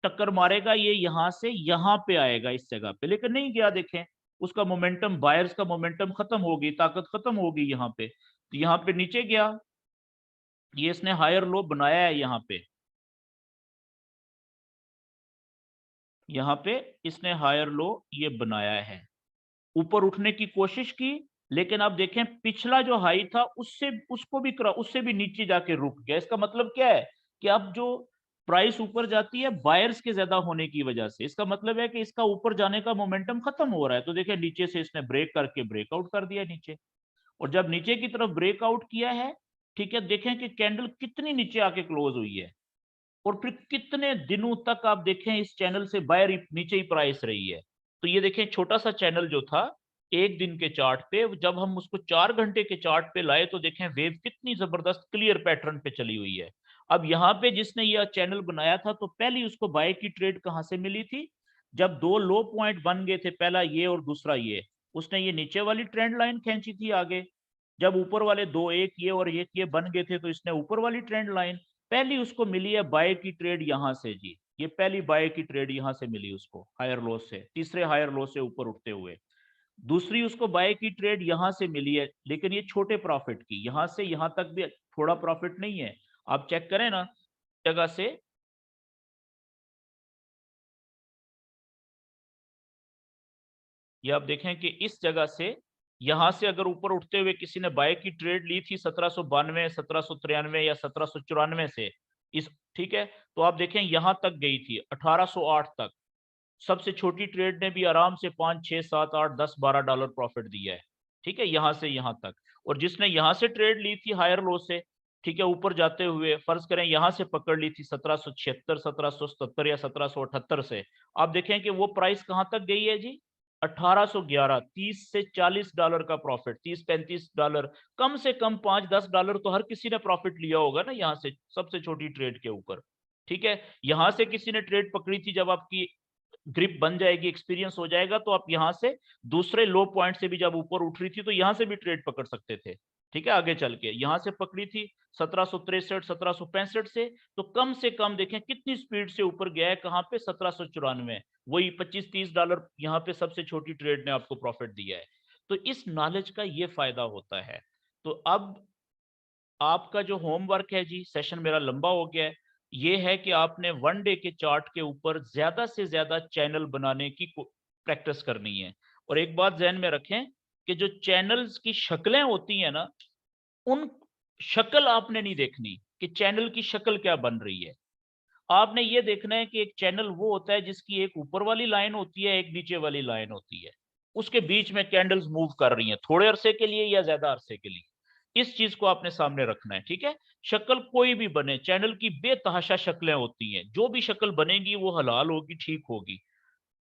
[SPEAKER 1] टक्कर मारेगा, ये यहां से यहां पे आएगा इस जगह पे, लेकिन नहीं गया। देखें उसका मोमेंटम, बायर्स का मोमेंटम खत्म हो गई, ताकत खत्म हो गई यहाँ पे, तो यहाँ पे नीचे गया। ये इसने हायर लो बनाया है यहाँ पे, यहाँ पे इसने हायर लो ये बनाया है, ऊपर उठने की कोशिश की, लेकिन आप देखें पिछला जो हाई था उससे भी नीचे जाके रुक गया। इसका मतलब क्या है कि अब जो प्राइस ऊपर जाती है बायर्स के ज्यादा होने की वजह से, इसका मतलब है कि इसका ऊपर जाने का मोमेंटम खत्म हो रहा है। तो देखिए नीचे से इसने ब्रेक करके ब्रेकआउट कर दिया नीचे, और जब नीचे की तरफ ब्रेकआउट किया है, ठीक है, देखें कि कैंडल कितनी नीचे आके क्लोज हुई है, और फिर कितने दिनों तक आप देखें इस चैनल से बायर नीचे ही प्राइस रही है। तो ये देखें छोटा सा चैनल जो था एक दिन के चार्ट पे, जब हम उसको 4 घंटे के चार्ट पे लाए तो देखें वेव कितनी जबरदस्त क्लियर पैटर्न पे चली हुई है। अब यहाँ पे जिसने यह चैनल बनाया था, तो पहली उसको बाय की ट्रेड कहाँ से मिली थी, जब दो लो पॉइंट बन गए थे, पहला ये और दूसरा ये, उसने ये नीचे वाली ट्रेंड लाइन खींची थी आगे। जब ऊपर वाले दो, एक ये और एक ये बन गए थे, तो इसने ऊपर वाली ट्रेंड लाइन, पहली उसको मिली है बाय की ट्रेड यहां से जी, ये पहली बाय की ट्रेड यहां से मिली उसको हायर लो से, तीसरे हायर लो से ऊपर उठते हुए। दूसरी उसको बाय की ट्रेड यहां से मिली है, लेकिन ये छोटे प्रॉफिट की, यहां से यहां तक भी थोड़ा प्रॉफिट नहीं है। आप चेक करें ना जगह से, ये आप देखें कि इस जगह से यहां से अगर ऊपर उठते हुए किसी ने बाय की ट्रेड ली थी 1792, 1793 या 1794 से इस, ठीक है, तो आप देखें यहां तक गई थी 1808 तक। सबसे छोटी ट्रेड ने भी आराम से 5, 6, 7, 8, 10, $12 प्रॉफिट दिया है, ठीक है, यहां से यहां तक। और जिसने यहां से ट्रेड ली थी हायर लो से, ठीक है, ऊपर जाते हुए फर्ज करें यहां से पकड़ ली थी 1776, 1777 या 1778 से, आप देखें कि वो प्राइस कहां तक गई है जी, 1811। 30 से $40 का प्रॉफिट, 30-35 डॉलर, कम से कम $5-10 तो हर किसी ने प्रॉफिट लिया होगा ना यहाँ से, सबसे छोटी ट्रेड के ऊपर। ठीक है, यहां से किसी ने ट्रेड पकड़ी थी, जब आपकी ग्रिप बन जाएगी, एक्सपीरियंस हो जाएगा, तो आप यहां से दूसरे लो पॉइंट से भी जब ऊपर उठ रही थी तो यहां से भी ट्रेड पकड़ सकते थे। ठीक है, आगे चल के यहां से पकड़ी थी 1763, 1765 से, तो कम से कम देखें कितनी स्पीड से ऊपर गया है, कहां पे 1794, वही 25-30 डॉलर यहाँ पे सबसे छोटी ट्रेड ने आपको प्रॉफिट दिया है। तो इस नॉलेज का ये फायदा होता है। तो अब आपका जो होमवर्क है जी, सेशन मेरा लंबा हो गया है, ये है कि आपने वन डे के चार्ट के ऊपर ज्यादा से ज्यादा चैनल बनाने की प्रैक्टिस करनी है। और एक बात ध्यान में रखें कि जो चैनल्स की शक्लें होती हैं ना, उन शक्ल आपने नहीं देखनी कि चैनल की शक्ल क्या बन रही है। आपने ये देखना है कि एक चैनल वो होता है जिसकी एक ऊपर वाली लाइन होती है, एक नीचे वाली लाइन होती है, उसके बीच में कैंडल्स मूव कर रही हैं थोड़े अरसे के लिए या ज्यादा अरसे के लिए, इस चीज को आपने सामने रखना है। ठीक है, शक्ल कोई भी बने, चैनल की बेतहाशा शक्लें होती हैं, जो भी शक्ल बनेगी वो हलाल होगी, ठीक होगी।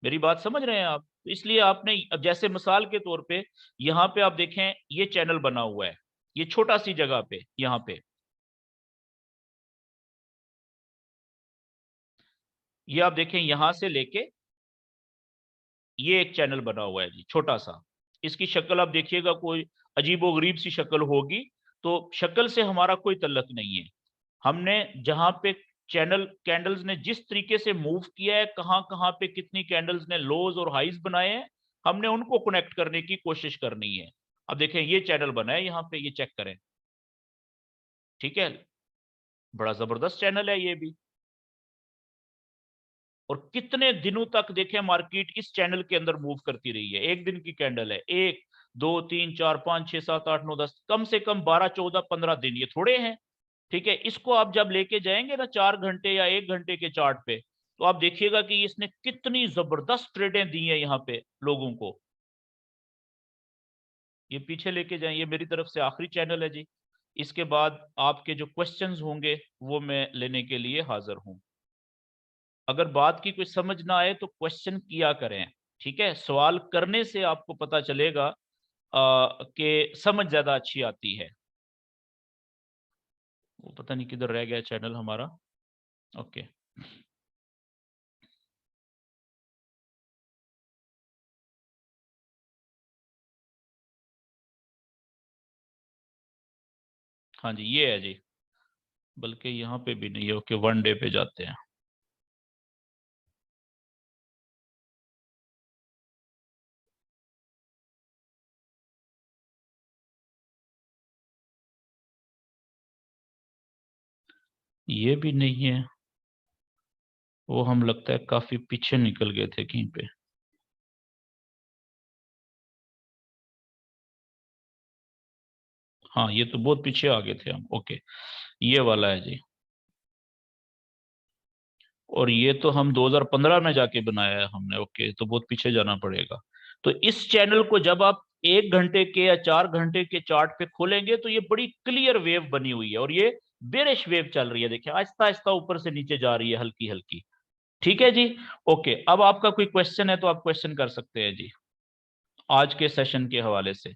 [SPEAKER 1] मेरी बात समझ रहे हैं आप? तो इसलिए आपने, अब जैसे मिसाल के तौर पे यहाँ पे आप देखें ये चैनल बना हुआ है, ये छोटा सी जगह पे, यहाँ पे ये आप देखें यहां से लेके ये एक चैनल बना हुआ है जी, छोटा सा। इसकी शक्ल आप देखिएगा कोई अजीबोगरीब सी शक्ल होगी, तो शक्ल से हमारा कोई तल्लक नहीं है। हमने जहां पे चैनल कैंडल्स ने जिस तरीके से मूव किया है, कहां कहां पे कितनी कैंडल्स ने लोज और हाइज बनाए हैं, हमने उनको कनेक्ट करने की कोशिश करनी है। अब देखें ये चैनल बना है यहाँ पे, ये चेक करें, ठीक है, बड़ा जबरदस्त चैनल है ये भी। और कितने दिनों तक देखें मार्केट इस चैनल के अंदर मूव करती रही है। एक दिन की कैंडल है, 1, 2, 3, 4, 5, 6, 7, 8, 9, 10, कम से कम 12, 14, 15 दिन, ये थोड़े हैं। ठीक है, इसको आप जब लेके जाएंगे ना 4 घंटे या 1 घंटे के चार्ट पे, तो आप देखिएगा कि इसने कितनी जबरदस्त ट्रेडें दी हैं यहाँ पे लोगों को। ये पीछे लेके जाएं, ये मेरी तरफ से आखिरी चैनल है जी। इसके बाद आपके जो क्वेश्चंस होंगे वो मैं लेने के लिए हाजिर हूँ। अगर बात की कोई समझ ना आए तो क्वेश्चन किया करें। ठीक है, सवाल करने से आपको पता चलेगा के समझ ज्यादा अच्छी आती है। वो पता नहीं किधर रह गया चैनल हमारा। ओके, हाँ जी ये है जी, बल्कि यहाँ पे भी नहीं है। ओके, वन डे पे जाते हैं। ये भी नहीं है, वो हम लगता है काफी पीछे निकल गए थे कहीं पे। हाँ ये तो बहुत पीछे आ गए थे हम। ओके, ये वाला है जी। और ये तो हम 2015 में जाके बनाया है हमने। ओके, तो बहुत पीछे जाना पड़ेगा। तो इस चैनल को जब आप 1 घंटे के या 4 घंटे के चार्ट पे खोलेंगे तो ये बड़ी क्लियर वेव बनी हुई है, और ये बेरिश वेव चल रही है। देखिए आहिस्ता आहिस्ता ऊपर से नीचे जा रही है, हल्की हल्की। ठीक है जी। ओके, अब आपका कोई क्वेश्चन है तो आप क्वेश्चन कर सकते हैं जी, आज के सेशन के हवाले से।